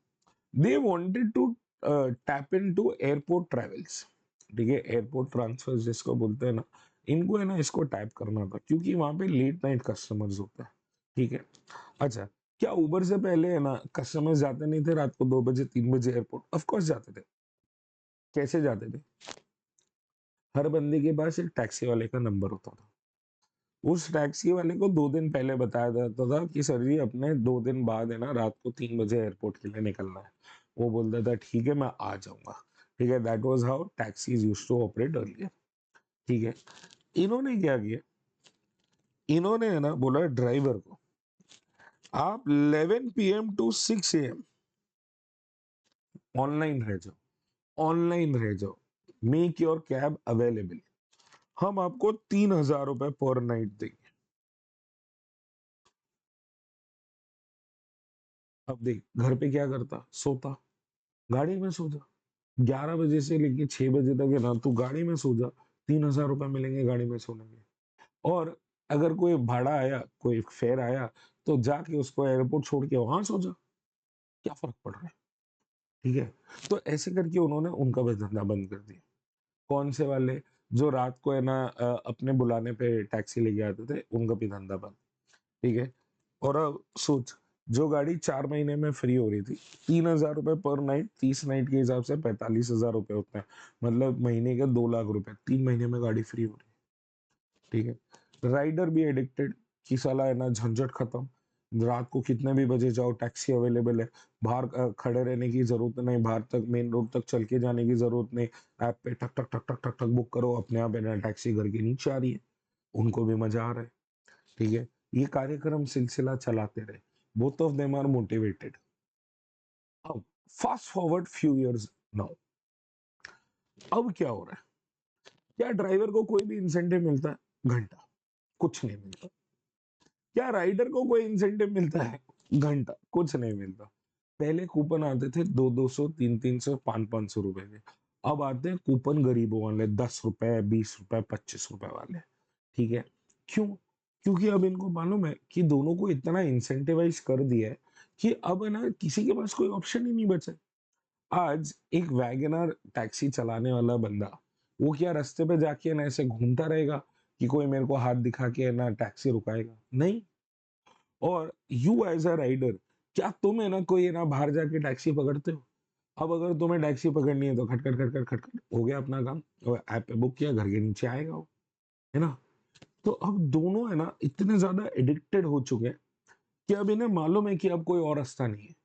they wanted to tap into airport travels. ठीक है, एयरपोर्ट ट्रांसफर जिसको बोलते हैं ना, इनको है ना इसको टैप करना था, क्योंकि वहां पे लेट नाइट कस्टमर्स होते हैं। ठीक है, अच्छा, क्या उबर से पहले है ना कस्टमर्स जाते नहीं थे रात को 2 बजे 3 बजे एयरपोर्ट? ऑफ कोर्स जाते थे। कैसे जाते थे? हर बंदे के पास एक टैक्सी वाले का नंबर होता था। उस टैक्सी वाले को 2 दिन पहले बताया जाता था कि सर जी अपने 2 दिन बाद है ना रात को 3 बजे एयरपोर्ट के लिए निकलना है। वो बोलता था ठीक है मैं आ जाऊंगा। ठीक है, that was how taxis used to operate earlier. ठीक है, इन्होंने क्या किया, इन्होंने है ना बोला ड्राइवर को आप 11 PM टू 6 AM ऑनलाइन रह जाओ, ऑनलाइन रह जाओ, मेक योर कैब अवेलेबल, हम आपको 3,000 रुपए पर नाइट देंगे। अब देख घर पे क्या करता, सोता, गाड़ी में सो जा, 11 बजे से लेके 6 बजे तक है ना तू गाड़ी में सो जा, 3,000 रुपए मिलेंगे गाड़ी में सोने के। और अगर कोई भाड़ा आया, कोई फेयर आया, तो जाके उसको एयरपोर्ट छोड़ के वहां सो जा, क्या फर्क पड़ रहा है? ठीक है, तो ऐसे करके उन्होंने उनका भी धंधा बंद कर दिया। कौन से वाले? जो रात को है ना अपने बुलाने पे टैक्सी लेके आते थे, उनका भी धंधा बंद। ठीक है, और अब सोच, जो गाड़ी 4 महीने में फ्री हो रही थी, 3,000 रुपए पर नाइट, 30 नाइट के हिसाब से 45,000 रुपए होते हैं, मतलब महीने के 2 लाख रुपए, 3 महीने में गाड़ी फ्री हो रही है। ठीक है, राइडर भी एडिक्टेड कि साला है ना झंझट खत्म, रात को कितने भी बजे जाओ टैक्सी अवेलेबल है, बाहर खड़े रहने की जरूरत नहीं, बाहर तक मेन रोड तक चल के जाने की जरूरत नहीं, ऐप पे टक टक टक टक टक टक बुक करो, अपने आप है ना टैक्सी घर के नीचे आ रही है, उनको भी मजा आ रहा है। ठीक है, ये कार्यक्रम सिलसिला चलाते रहे, both of them are motivated. अब fast forward few years now, अब क्या हो रहा है? क्या ड्राइवर को कोई भी इंसेंटिव मिलता है? घंटा, कुछ नहीं मिलता। क्या राइडर को कोई इंसेंटिव मिलता है? घंटा, कुछ नहीं मिलता। पहले कूपन आते थे 200 200 300 300 500 रुपए के, अब आते हैं कूपन गरीबों वाले, 10 रुपए 20 रुपए 25 रुपए वाले। ठीक है, क्यों? क्योंकि अब इनको मालूम है कि दोनों को इतना इंसेंटिवाइज कर दिया है कि अब है ना किसी के पास कोई ऑप्शन ही नहीं बचा है। आज एक वैगनर टैक्सी चलाने वाला बंदा वो क्या रास्ते पे जाके ना ऐसे घूमता रहेगा कि कोई मेरे को हाथ दिखा के ना टैक्सी रुकाएगा? नहीं। और यू एज अ राइडर, क्या तुम है ना कोई है ना बाहर जाके टैक्सी पकड़ते हो? अब अगर तुम्हें टैक्सी पकड़नी है तो खट खट खट खट खट खट हो गया अपना काम, और ऐप पे बुक किया, घर के नीचे आएगा वो, है ना? तो अब दोनों है ना इतने ज्यादा एडिक्टेड हो चुके हैं कि अब इन्हें मालूम है कि अब कोई और रास्ता नहीं है,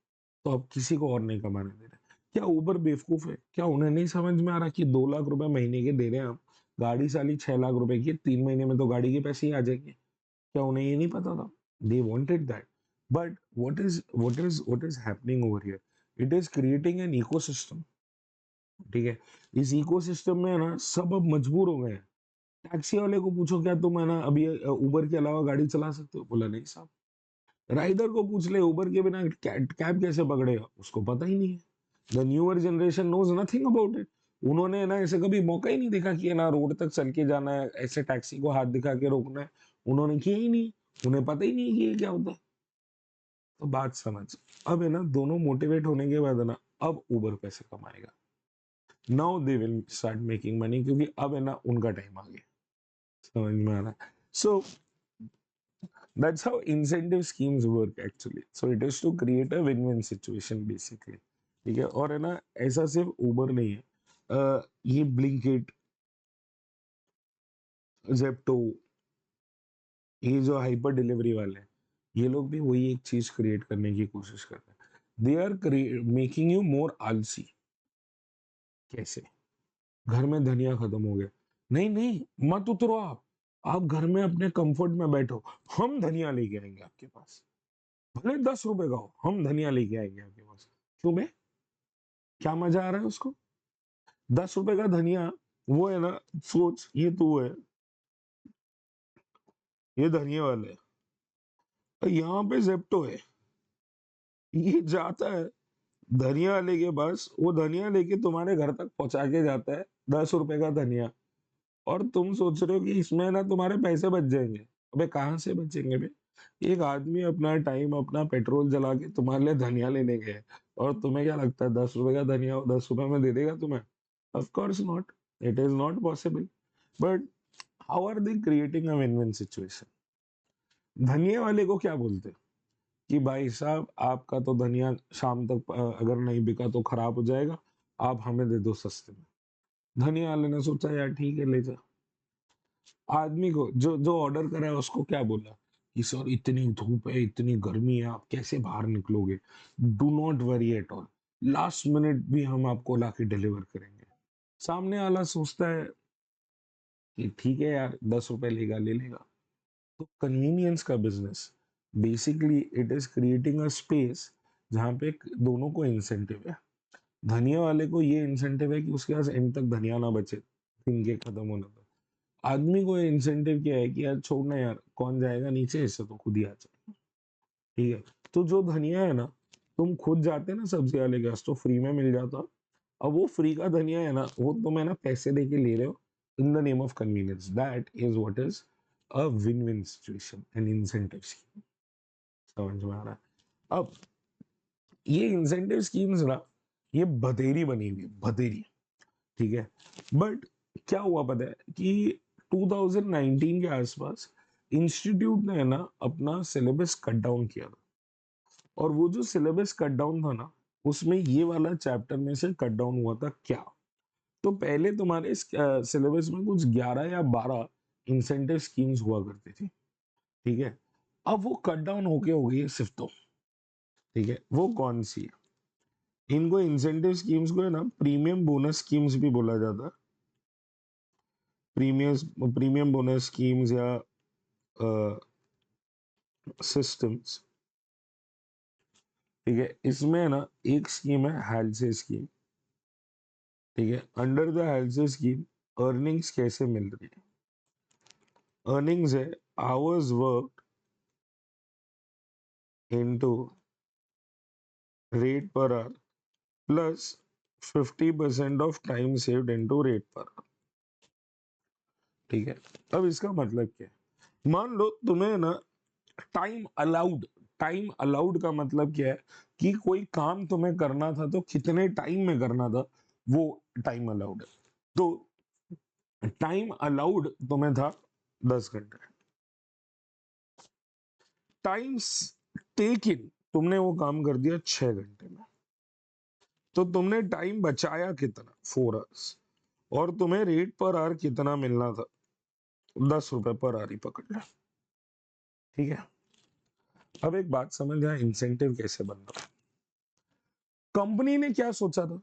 तो अब किसी को और नहीं कमाने दे रहे। क्या उबर बेवकूफ है? क्या उन्हें नहीं समझ में आ रहा कि 2 लाख रुपए महीने के दे रहे हैं हम, गाड़ी साली 6 लाख रुपए की, 3 महीने में तो गाड़ी के पैसे ही आ जाएंगे? क्या उन्हें ये नहीं पता था? They wanted that. But what is happening over here, it is creating an ecosystem. ठीक है, इस इकोसिस्टम में ना सब अब मजबूर हो गए हैं। टैक्सी वाले को पूछो क्या तुम है ना अभी उबर के अलावा गाड़ी चला सकते हो? बोला नहीं साहब। राइडर को पूछ ले उबर के बिना कैब कैसे पकड़ेगा, उसको पता ही नहीं है। The newer generation knows nothing about it. उन्होंने ना ऐसे कभी मौका ही नहीं देखा कि है ना रोड तक चल के जाना है, ऐसे टैक्सी को हाथ दिखा के रोकना है। उन्होंने किया ही नहीं। उन्हें पता ही नहीं कि ये क्या होता है। तो बात समझ। अब है ना दोनों मोटिवेट होने के बाद है ना अब उबर पैसे कमाएगा। Now they will start making money, क्योंकि अब है ना उनका टाइम आ गया। समझ में आ रहा है? सो that's how incentive schemes work actually. So it is to create a win-win situation basically. ठीक है, और है ना ऐसा सिर्फ उबर नहीं है, ये ब्लिंकिट, जेप्टो, ये जो हाइपर डिलीवरी वाले हैं, ये लोग भी वही एक चीज क्रिएट करने की कोशिश कर रहे हैं। They are making you more आलसी। कैसे? घर में धनिया खत्म हो गया, नहीं नहीं मत उतरो आप घर में अपने कंफर्ट में बैठो, हम धनिया लेके आएंगे आपके पास, भले 10 रुपए का हो, हम धनिया लेके आएंगे आपके पास। क्यों बे? क्या मजा आ रहा है उसको? 10 रुपए का धनिया, वो है ना, सोच ये तू है, ये धनिया वाला है, और यहाँ पे जेप्टो है, ये जाता है धनिया वाले के पास, वो धनिया लेके तुम्हारे घर तक पहुंचा के जाता है, 10 रुपए का धनिया। और तुम सोच रहे हो कि इसमें ना तुम्हारे पैसे बच जाएंगे? अबे कहाँ से बचेंगे बे? एक आदमी अपना टाइम अपना पेट्रोल जला के तुम्हारे लिए धनिया लेने गए, और तुम्हें क्या लगता है 10 रुपए का धनिया 10 रुपए में दे देगा तुम्हें? Of course not. It is not possible. But how are they creating a win win situation? धनिया वाले को क्या बोलते हैं कि भाई साहब आपका तो धनिया शाम तक अगर नहीं बिका तो खराब हो जाएगा, आप हमें दे दो सस्ते में। धनिया वाले ने सोचा यार ठीक है ले जा। आदमी को जो जो ऑर्डर करा है उसको क्या बोला कि सर इतनी धूप है, इतनी गर्मी है, आप कैसे बाहर निकलोगे? Do not worry at all, last minute भी हम आपको लाके डिलीवर करेंगे। सामने वाला सोचता है कि ठीक है यार 10 रुपए लेगा ले लेगा। तो कन्वीनियंस का business, basically it is creating a space जहां पे दोनों को इंसेंटिव है। धनिया वाले को ये इंसेंटिव है कि उसके पास एंड तक धनिया ना बचे दिन के खत्म होने तक। आदमी को इंसेंटिव क्या है कि यार छोड़ना यार, कौन जाएगा नीचे, इससे तो खुद ही आ जाए। ठीक है, तो जो धनिया है ना, तुम खुद जाते ना सब्जी वाले के पास तो फ्री में मिल जाता। अब वो फ्री का धनिया है ना, वो तुम है ना पैसे दे के ले रहे हो in the name of convenience. That is what is a win win situation and incentive scheme. समझ में आ रहा है? अब ये इंसेंटिव स्कीम्स ना, ये बतेरी बनी हुई है, बतेरी। ठीक है, बट क्या हुआ पता है कि 2019 के आसपास इंस्टीट्यूट ने है ना अपना सिलेबस कट डाउन किया था। और वो जो सिलेबस कट डाउन था ना, उसमें ये वाला चैप्टर में से कट डाउन हुआ था क्या? तो पहले तुम्हारे सिलेबस में कुछ 11 या 12 इंसेंटिव स्कीम्स हुआ करती थी। ठीक है, अब वो कट डाउन होके हो गई है सिर्फ दो। ठीक है, वो कौन सी है? इनको इंसेंटिव स्कीम्स को है ना प्रीमियम बोनस स्कीम्स भी बोला जाता है। प्रीमियम बोनस स्कीम्स या सिस्टम्स। ठीक है, इसमें है ना एक स्कीम है हेल्थ स्कीम। ठीक है, under the health scheme earnings कैसे मिल रही है? अर्निंग्स है hours work into rate per hour plus 50% of time saved into rate per our. ठीक है, अब इसका मतलब क्या है? मान लो तुम्हें ना टाइम अलाउड, टाइम अलाउड का मतलब क्या है कि कोई काम तुम्हें करना था तो कितने टाइम में करना था, वो टाइम अलाउड है। तो टाइम अलाउड तुम्हें था 10 घंटे, टाइम्स टेक इन तुमने वो काम कर दिया 6 घंटे में, तो तुमने टाइम बचाया कितना, 4 आवर्स, और तुम्हें रेट पर आवर कितना मिलना था, 10 रुपए पर आवर ही पकड़ ले। ठीक है, अब एक बात समझ यहाँ इंसेंटिव कैसे बन रहा है। कंपनी ने क्या सोचा था,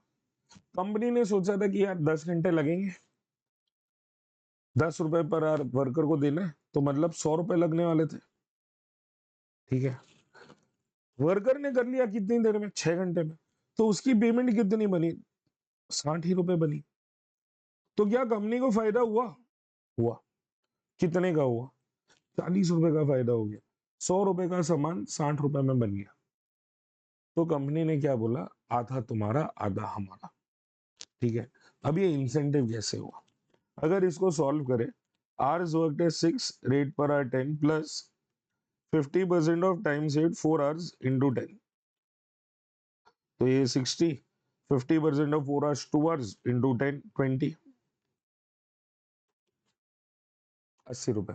कंपनी ने सोचा था कि यार 10 घंटे लगेंगे, 10 रुपए पर आवर वर्कर को देना है, तो मतलब 100 रुपए लगने वाले थे। ठीक है, वर्कर ने कर लिया कितनी देर में, 6 घंटे में, तो उसकी पेमेंट कितनी बनी, 60 ही रुपए बनी। तो क्या कंपनी को फायदा हुआ, हुआ। कितने का हुआ, 40 रुपए का फायदा हो गया। 100 रुपए का सामान 60 रुपए में बन गया। तो कंपनी ने क्या बोला, आधा तुम्हारा आधा हमारा। ठीक है, अब ये इंसेंटिव कैसे हुआ, अगर इसको सॉल्व करें, आवर्स वर्कड है 6, rate per our 10 plus 50% of time saved 4 hours into 10, तो ये 60, 50% ऑफ 4 आवर्स 2 आवर्स इंटू 10 20, 80 रुपए।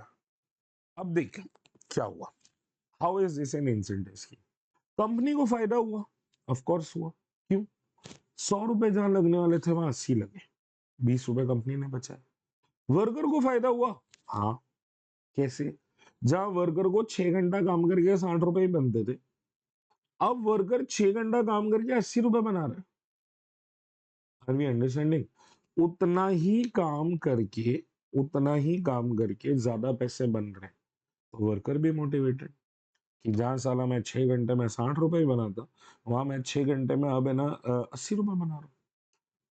अब देख क्या हुआ, how is this N incentive scheme. Company को फायदा हुआ, ऑफ कोर्स हुआ, क्यों, 100 रुपए जहां लगने वाले थे वहां 80 लगे, 20 रुपए कंपनी ने बचाए। वर्कर को फायदा हुआ, हाँ, कैसे, जहां वर्कर को 6 घंटा काम करके 60 रुपए ही बनते थे, अब वर्कर 6 घंटा काम करके 80 रुपए बना रहे। आर वी अंडरस्टैंडिंग, उतना ही काम करके ज्यादा पैसे बन रहे हैं, तो वर्कर भी मोटिवेटेड, कि जहां साला मैं 6 घंटे में 60 रुपए ही बनाता, वहां मैं 6 घंटे में अब है ना 80 रुपए बना रहा हूँ,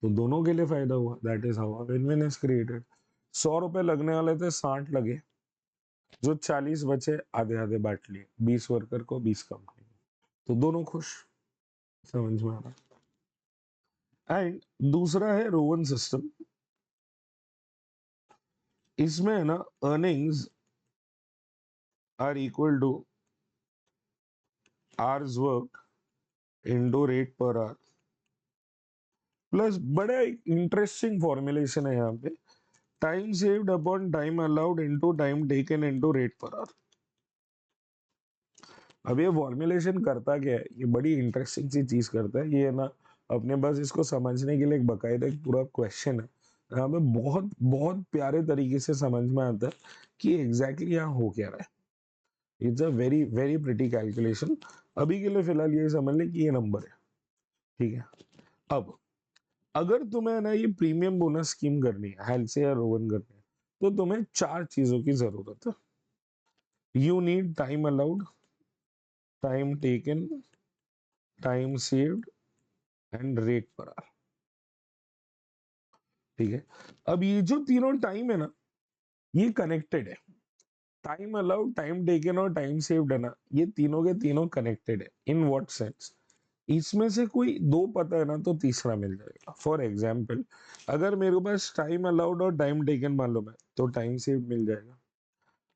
तो दोनों के लिए फायदा हुआ। That is how win win is created. 100 रुपए लगने वाले थे, 60 लगे, जो 40 बचे आधे आधे बांट लिए, 20 वर्कर को 20 कंपनी को, तो दोनों खुश। समझ में आ रहा। एंड दूसरा है रोवन सिस्टम, इसमें है ना earnings are equal to hours work into rate per hour plus, बड़ा इंटरेस्टिंग फॉर्मुलेशन है यहाँ पे, time saved upon time allowed into time taken into rate per hour. अब ये फॉर्मुलेशन करता क्या है, ये बड़ी इंटरेस्टिंग सी चीज करता है, ये है ना अपने पास इसको समझने के लिए एक बकायदा एक पूरा क्वेश्चन है, यहाँ पे बहुत बहुत प्यारे तरीके से समझ में आता है कि एग्जैक्टली यहाँ हो क्या रहा है। It's a very very pretty calculation. अभी के लिए फिलहाल ये समझ लें कि ये नंबर है। ठीक है, अब अगर तुम्हें ना ये प्रीमियम बोनस स्कीम करनी है, हेल्थ से या रोवन करनी है, तो तुम्हें 4 चीजों की जरूरत है। You need time allowed, time taken, time saved and rate per our. ठीक है, अब ये जो तीनों टाइम है ना, ये कनेक्टेड है। टाइम अलाउड, टाइम टेकन और टाइम सेव्ड है ना, ये तीनों के तीनों कनेक्टेड है। इन व्हाट सेंस, इसमें से कोई दो पता है ना, तो तीसरा मिल जाएगा। फॉर एग्जाम्पल, अगर मेरे पास टाइम अलाउड और टाइम टेकन मालूम है, तो टाइम सेव्ड मिल जाएगा।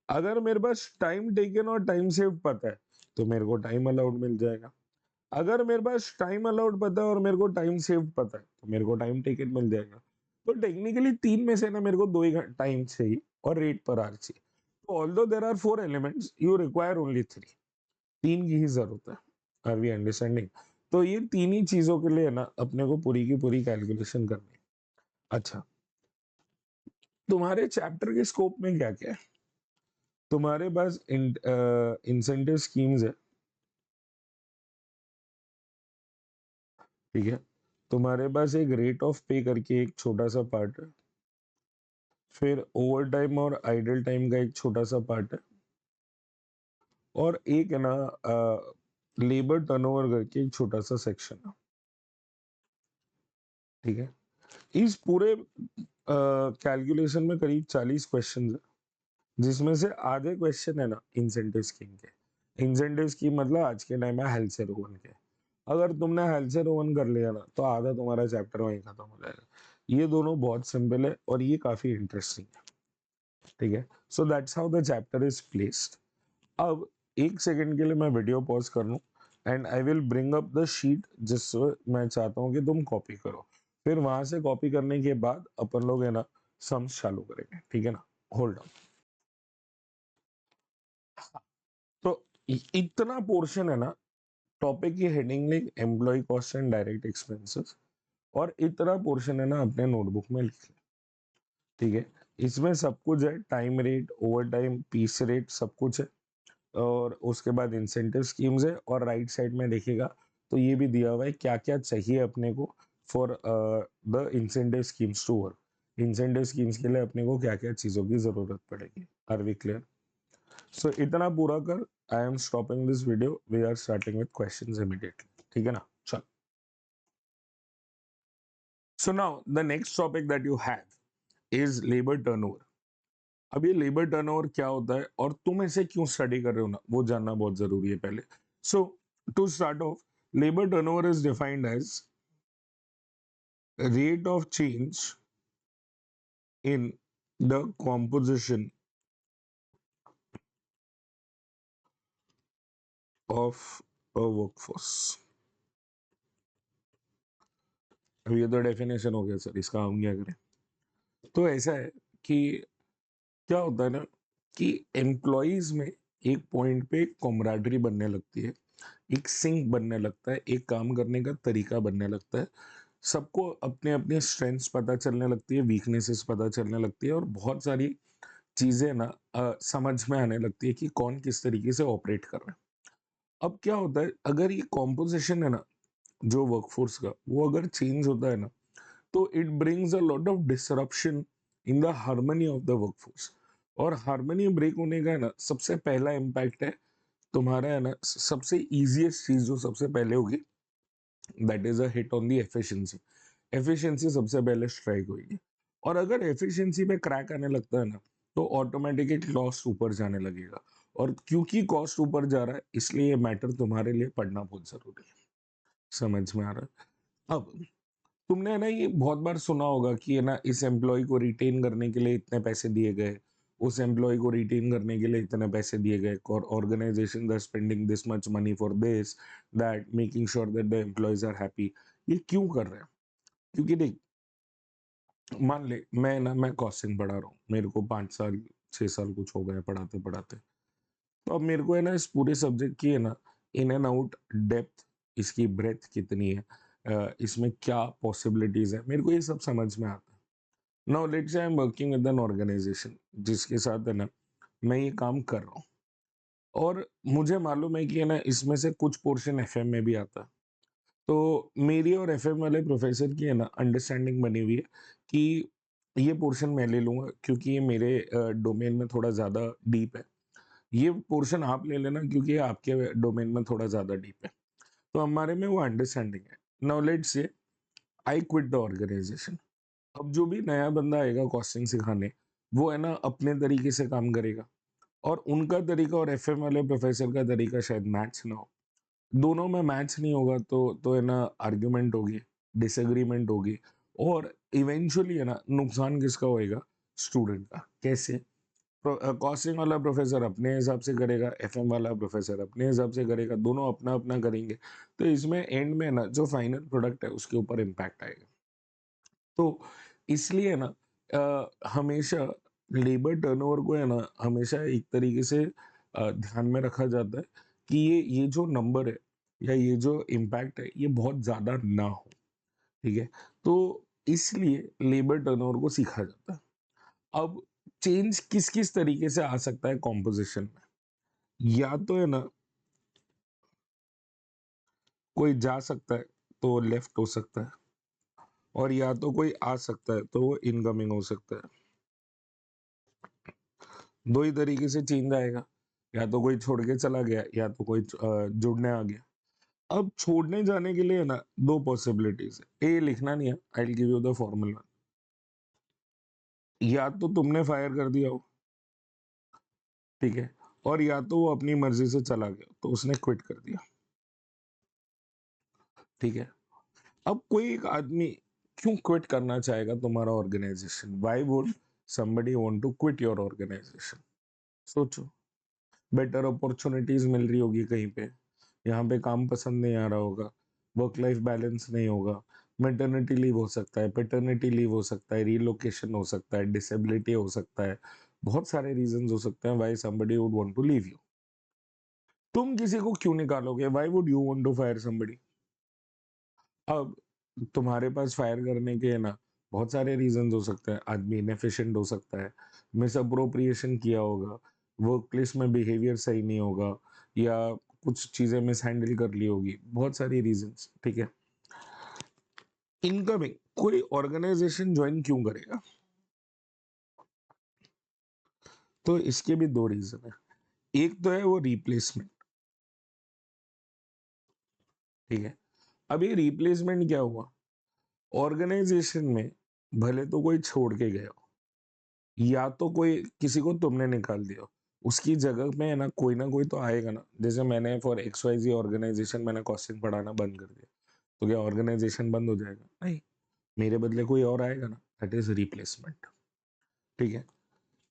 अगर मेरे पास टाइम टेकन और टाइम सेव्ड पता है, तो मेरे को टाइम अलाउड मिल जाएगा। अगर मेरे पास टाइम अलाउड पता है और मेरे को टाइम सेव्ड पता है, तो मेरे को टाइम टेकन मिल जाएगा। तो टेक्निकली तीन में से ना मेरे को दो ही टाइम चाहिए और रेट पर आवर चाहिए। तो although there are 4 elements, you require only 3, तीन की ही जरूरत है। Are we understanding. तो ये तीन ही चीजों के लिए ना अपने को पूरी की पूरी कैलकुलेशन करनी है। अच्छा, तुम्हारे चैप्टर के स्कोप में क्या क्या है, तुम्हारे पास इंसेंटिव स्कीम्स है। ठीक है, तुम्हारे पास एक रेट ऑफ पे करके एक छोटा सा पार्ट है, फिर ओवर टाइम और आइडल टाइम का एक छोटा सा पार्ट है, और एक है ना लेबर टर्नओवर करके एक छोटा सा सेक्शन है। ठीक है, इस पूरे कैलकुलेशन में करीब 40 क्वेश्चन है, जिसमें से आधे क्वेश्चन है ना इंसेंटिव स्कीम के। इंसेंटिव स्कीम मतलब आज के टाइम में हेल्थ से रोवन के। अगर तुमने हेल्थ से रोवन कर लिया ना, तो आधा तुम्हारा चैप्टर वहीं खत्म हो जाएगा। ये दोनों बहुत सिंपल है और ये काफी इंटरेस्टिंग है। ठीक है, so that's how the chapter is placed. अब एक सेकंड के लिए मैं वीडियो पॉज कर लूं, and I will bring up the sheet जिससे मैं चाहता हूं कि तुम कॉपी करो। फिर वहां से कॉपी करने के बाद अपन लोग है ना सम्स चालू करेंगे, ठीक है ना। Hold on. तो इतना पोर्शन है ना, टॉपिक की हेडिंग लिख employee cost and direct expenses, और इतना पोर्शन है ना अपने नोटबुक में लिख ले, ठीक है। इसमें सब कुछ है, time rate, over time, piece rate, सब कुछ है। और उसके बाद इंसेंटिव स्कीम्स है, और राइट साइड में देखिएगा तो ये भी दिया हुआ है क्या क्या चाहिए अपने को for the incentive schemes to work. Incentive schemes के लिए अपने को क्या क्या चीजों की जरूरत पड़ेगी। Are we clear? सो इतना पूरा कर, I am stopping this video, we are starting with questions immediately, ठीक है ना। चल, so now the next topic that you have is labour turnover. अब ये लेबर टर्नओवर क्या होता है और तुम इसे क्यों स्टडी कर रहे हो ना, वो जानना बहुत जरूरी है पहले। So to start off, labour turnover is defined as rate of change in the composition of a workforce। अब ये तो डेफिनेशन हो गया सर, इसका हम क्या करें। तो ऐसा है कि क्या होता है ना कि एम्प्लॉयज में एक पॉइंट पे कॉमराडरी बनने लगती है, एक सिंक बनने लगता है, एक काम करने का तरीका बनने लगता है। सबको अपने अपने स्ट्रेंथ्स पता चलने लगती है, वीकनेसेस पता चलने लगती है, और बहुत सारी चीजें ना समझ में आने लगती है कि कौन किस तरीके से ऑपरेट कर रहा है। अब क्या होता है, अगर ये कॉम्पोजिशन है ना जो वर्कफोर्स का, वो अगर चेंज होता है ना, तो it brings a lot of disruption in the harmony of the workforce. और हार्मनी ब्रेक होने का है ना सबसे पहला इम्पैक्ट है तुम्हारा, है ना, सबसे इजीएस्ट चीज जो सबसे पहले होगी, that is a hit on the efficiency. Efficiency सबसे पहले स्ट्राइक होगी। और अगर एफिशिएंसी पे क्रैक आने लगता है ना, तो ऑटोमेटिकली कॉस्ट ऊपर जाने लगेगा। और क्योंकि कॉस्ट ऊपर जा रहा है, इसलिए ये मैटर तुम्हारे लिए पढ़ना बहुत जरूरी है। समझ में आ रहा है? अब तुमने है ना ये बहुत बार सुना होगा कि है ना इस एम्प्लॉय को रिटेन करने के लिए इतने पैसे दिए गए, उस एम्प्लॉय को रिटेन करने के लिए इतने पैसे दिए गए, और organization the spending this much money for this, that, making sure that the employees are happy. ये क्यों कर रहे हैं? क्योंकि देख, मान ले मैं कॉस्टिंग पढ़ा रहा हूँ, मेरे को 5 साल 6 साल कुछ हो गए पढ़ाते पढ़ाते। तो अब मेरे को है ना इस पूरे सब्जेक्ट की है ना इन एंड आउट डेप्थ, इसकी ब्रेथ कितनी है, इसमें क्या पॉसिबिलिटीज है, मेरे को ये सब समझ में आता है। Now let's say I am working with an organization जिसके साथ है ना मैं ये काम कर रहा हूँ, और मुझे मालूम है कि है ना इसमें से कुछ पोर्शन एफएम में भी आता है। तो मेरी और एफएम वाले प्रोफेसर की है ना अंडरस्टैंडिंग बनी हुई है कि ये पोर्शन मैं ले लूंगा क्योंकि ये मेरे डोमेन में थोड़ा ज़्यादा डीप है। ये पोर्शन आप ले लेना क्योंकि ये आपके डोमेन में थोड़ा ज़्यादा डीप है। तो हमारे में वो अंडरस्टैंडिंग है। Now let's say I quit the organisation. अब जो भी नया बंदा आएगा कॉस्टिंग सिखाने, वो है ना अपने तरीके से काम करेगा, और उनका तरीका और एफएम वाले प्रोफेसर का तरीका शायद मैच ना हो। दोनों में मैच नहीं होगा तो है ना आर्ग्यूमेंट होगी, डिसएग्रीमेंट होगी, और इवेंचुअली है ना नुकसान किसका होएगा? स्टूडेंट का। कैसे? कॉस्टिंग वाला प्रोफेसर अपने हिसाब से करेगा, एफएम वाला प्रोफेसर अपने हिसाब से करेगा, दोनों अपना अपना करेंगे। तो इसमें एंड में ना जो फाइनल प्रोडक्ट है उसके ऊपर इम्पैक्ट आएगा। तो इसलिए ना हमेशा लेबर टर्नओवर को है ना हमेशा एक तरीके से ध्यान में रखा जाता है कि ये जो नंबर है या ये जो इम्पैक्ट है ये बहुत ज़्यादा ना हो, ठीक है। तो इसलिए लेबर टर्नओवर को सीखा जाता है। अब चेंज किस किस तरीके से आ सकता है कॉम्पोजिशन में? या तो है ना कोई जा सकता है तो लेफ्ट हो सकता है, और या तो कोई आ सकता है तो वो इनकमिंग हो सकता है। दो ही तरीके से चेंज आएगा, या तो कोई छोड़ के चला गया या तो कोई जुड़ने आ गया। अब छोड़ने जाने के लिए ना दो पॉसिबिलिटीज है, ए लिखना नहीं है, I will give you the formula. या तो तुमने फायर कर दिया हो, ठीक है, और या तो वो अपनी मर्जी से चला गया तो उसने क्विट कर दिया, ठीक है। अब कोई एक आदमी क्यों क्विट करना चाहेगा तुम्हारा organization? Why would somebody want to quit your organization? सोचो। बेटर अपॉर्चुनिटीज मिल रही होगी कहीं पे, यहाँ पे काम पसंद नहीं आ रहा होगा, वर्क लाइफ बैलेंस नहीं होगा, मैटरनिटी लीव हो सकता है, पैटर्निटी लीव हो सकता है, रिलोकेशन हो सकता है, डिसेबिलिटी हो सकता है, बहुत सारे रीजंस हो सकते हैं why somebody would want to leave you. तुम किसी को क्यों निकालोगे? Why would you want to fire somebody? अब तुम्हारे पास फायर करने के ना बहुत सारे रीजंस हो सकते हैं। आदमी इनएफिशिएंट हो सकता है, मिस अप्रोप्रिएशन किया होगा, वर्क प्लेस में बिहेवियर सही नहीं होगा, या कुछ चीजें मिस हैंडल कर ली होगी, बहुत सारी रीजंस, ठीक है। इनकमिंग कोई ऑर्गेनाइजेशन ज्वाइन क्यों करेगा? तो इसके भी दो रीजन है। एक तो है वो रिप्लेसमेंट, ठीक है। अब ये रिप्लेसमेंट क्या हुआ? ऑर्गेनाइजेशन में भले तो कोई छोड़ के गया हो, या तो कोई किसी को तुमने निकाल दिया हो, उसकी जगह में है ना कोई तो आएगा ना। जैसे मैंने for X Y Z organization मैंने कॉस्टिंग पढ़ाना बंद कर दिया, तो क्या ऑर्गेनाइजेशन बंद हो जाएगा? नहीं, मेरे बदले कोई और आएगा ना, दैट इज रिप्लेसमेंट, ठीक है।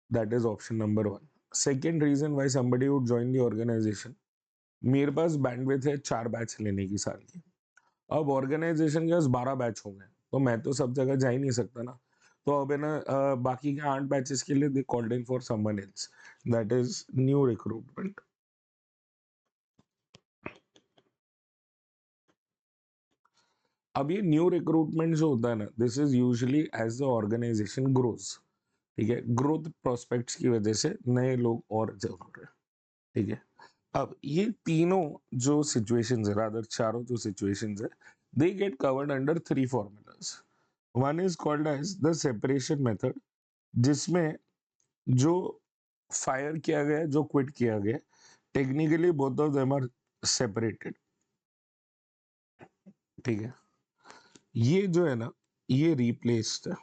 That is option number one. Second reason why somebody would join the organization, मेरे पास बैंडविड्थ है 4 बैच लेने की साल की। अब ऑर्गेनाइजेशन के पास 12 बैच हो गए, तो मैं तो सब जगह जा ही नहीं सकता ना। तो अब है ना बाकी के 8 बैचेस के लिए they called in for someone else, that is new recruitment. अब ये न्यू रिक्रूटमेंट जो होता है ना, this is usually as the organization grows, ठीक है। ग्रोथ प्रोस्पेक्ट्स की वजह से नए लोग और जरूर है, ठीक है। अब ये तीनों जो सिचुएशंस है, रादर चारों जो सिचुएशंस है, they get covered under 3 formulas। One is called as the separation method, जिसमें जो फायर किया गया, जो क्विट किया गया, technically both of them are separated, ठीक है। ये जो है ना, ये रिप्लेस्ड है,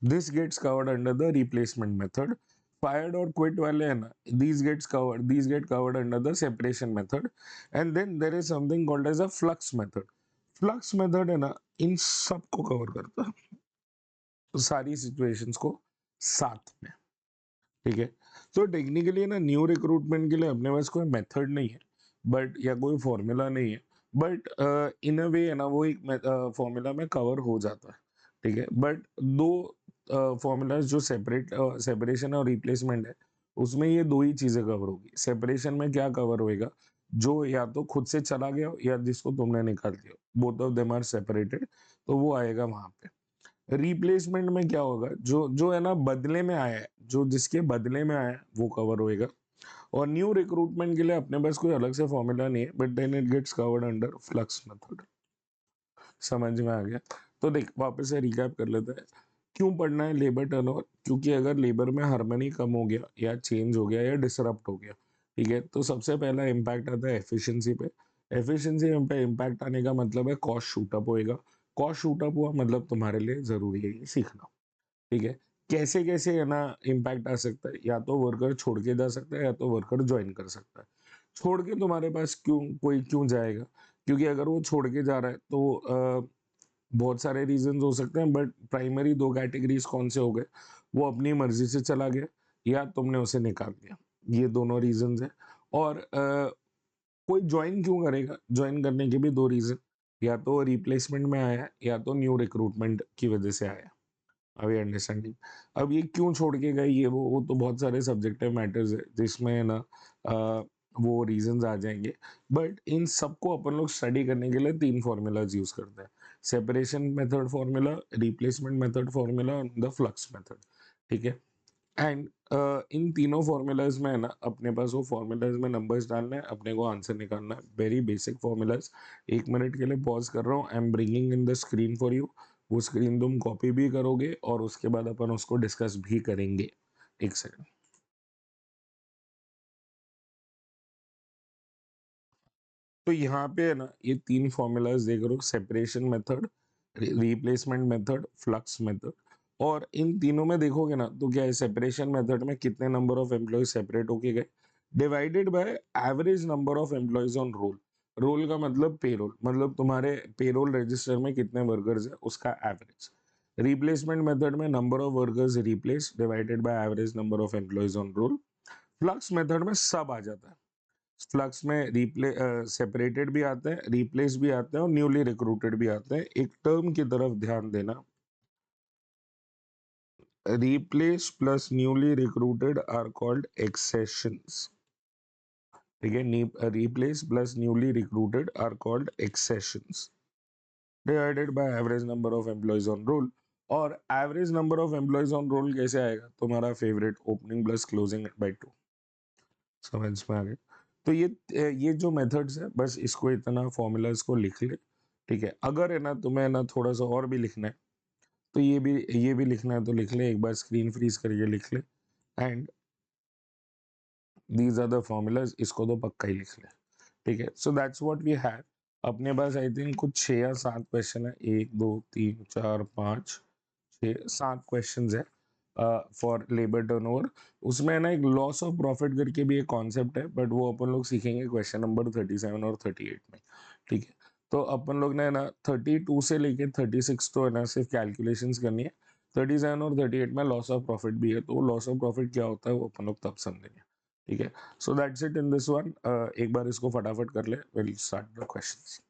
this gets covered under the replacement method. Fired और क्विट वाले है ना, these get covered under the separation method। and then there is something called as a flux method। Flux method है ना, इन सब को कवर करता है, सारी सिचुएशंस को साथ में, ठीक है। तो टेक्निकली ना न्यू रिक्रूटमेंट के लिए अपने पास कोई मेथड नहीं है, बट या कोई फॉर्मूला नहीं है, बट इन अ वे है ना वो एक फॉर्मूला में कवर हो जाता है, ठीक है। बट दो फॉर्मूलाज जो सेपरेशन और रिप्लेसमेंट है, उसमें ये दो ही चीजें कवर होगी। सेपरेशन में क्या कवर होएगा? जो या तो खुद से चला गया हो या जिसको तुमने निकाल दिया, both of them are separated, तो वो आएगा वहां पे। रिप्लेसमेंट में क्या होगा? जो जो है ना बदले में आया है, जो जिसके बदले में आया है वो कवर होएगा। और न्यू रिक्रूटमेंट के लिए अपने पास कोई अलग से फॉर्मूला नहीं है, but then it gets covered under flux method. समझ में आ गया? तो देख वापस से रिकैप कर लेते हैं। क्यों पढ़ना है लेबर टर्नओवर? क्योंकि अगर लेबर में हार्मनी कम हो गया या चेंज हो गया या डिसरप्ट हो गया, ठीक है, तो सबसे पहला इम्पैक्ट आता है एफिशिएंसी पे। एफिशिएंसी पे इम्पैक्ट आने का मतलब है कॉस्ट शूटअप होएगा। कॉस्ट शूटअप हुआ मतलब तुम्हारे लिए जरूरी है ये सीखना, ठीक है। कैसे कैसे है ना इम्पैक्ट आ सकता है? या तो वर्कर छोड़ के जा सकता है, या तो वर्कर ज्वाइन कर सकता है। छोड़ के तुम्हारे पास क्यों जाएगा? क्योंकि अगर वो छोड़ के जा रहा है तो बहुत सारे रीजंस हो सकते हैं, बट प्राइमरी दो कैटेगरीज कौन से हो गए? वो अपनी मर्जी से चला गया या तुमने उसे निकाल दिया, ये दोनों रीजंस है। और कोई ज्वाइन क्यों करेगा? ज्वाइन करने के भी दो रीजन, या तो रिप्लेसमेंट में आया है या तो न्यू रिक्रूटमेंट की वजह से आया। अभी अंडरस्टैंडिंग। अब ये क्यों छोड़ के गए, ये वो तो बहुत सारे सब्जेक्टिव मैटर्स है, जिसमें है ना वो रीजंस आ जाएंगे। बट इन सबको अपन लोग स्टडी करने के लिए 3 फॉर्मूलाज यूज करते हैं। Separation method formula, replacement method formula और द फ्लक्स मेथड, ठीक है। एंड इन तीनों फॉर्मूलाज में है ना अपने पास वो फॉर्मूलाज में नंबर्स डालना है, अपने को आंसर निकालना है। Very basic formulas. 1 मिनट के लिए पॉज कर रहा हूँ, I am bringing in the screen for you. वो स्क्रीन तुम कॉपी भी करोगे और उसके बाद अपन उसको डिस्कस भी करेंगे। एक सेकंड। तो यहाँ पे है ना ये 3 फॉर्मूलाज देख रहे हो, separation method, replacement method, flux method. और इन तीनों में देखोगे ना तो क्या है, सेपरेशन मेथड में कितने नंबर ऑफ एम्प्लॉय सेपरेट होके गए, divided by average number of employees on roll. Roll का मतलब पेरोल, मतलब तुम्हारे पेरोल रजिस्टर में कितने वर्कर्स है उसका एवरेज। रिप्लेसमेंट मेथड में number of workers replace divided by average number of employees on role. Flux method में सब आ जाता है, फ्लक्स में सेपरेटेड भी आता है, रिप्लेस भी आता है और न्यूली रिक्रूटेड भी आता है। एक टर्म की तरफ ध्यान देना, replace plus newly recruited are called accessions. ठीक है, replace plus newly recruited are called accessions divided by average number of employees on roll. और average number of employees on roll कैसे आएगा? तुम्हारा favourite, opening plus closing by 2। समझ में आ गया? तो ये जो मेथड्स है, बस इसको इतना फॉर्मूलाज को लिख ले। ठीक है, अगर है ना तुम्हें ना थोड़ा सा और भी लिखना है, तो ये भी लिखना है तो लिख ले, एक बार स्क्रीन फ्रीज करके लिख ले। And these are the formulas, इसको तो पक्का ही लिख ले। ठीक है, so that's what we have. अपने पास आई थिंक कुछ 6 या 7 क्वेश्चन है, 1 2 3 4 5 6 7 क्वेश्चन है फॉर लेबर टर्नओवर। उसमें ना एक लॉस ऑफ प्रॉफिट करके भी एक कॉन्सेप्ट है, बट वो अपन लोग सीखेंगे क्वेश्चन नंबर 37 और 38 में। ठीक है, तो अपन लोग ने ना 32 से लेके 36 तो है ना सिर्फ कैलकुलेशंस करनी है। 37 और 38 में लॉस ऑफ प्रॉफिट भी है, तो लॉस ऑफ प्रॉफिट क्या होता है वो अपन लोग तब समझेंगे। ठीक है, so that's it in this one. एक बार इसको फटाफट कर ले, विल स्टार्ट द क्वेश्चंस।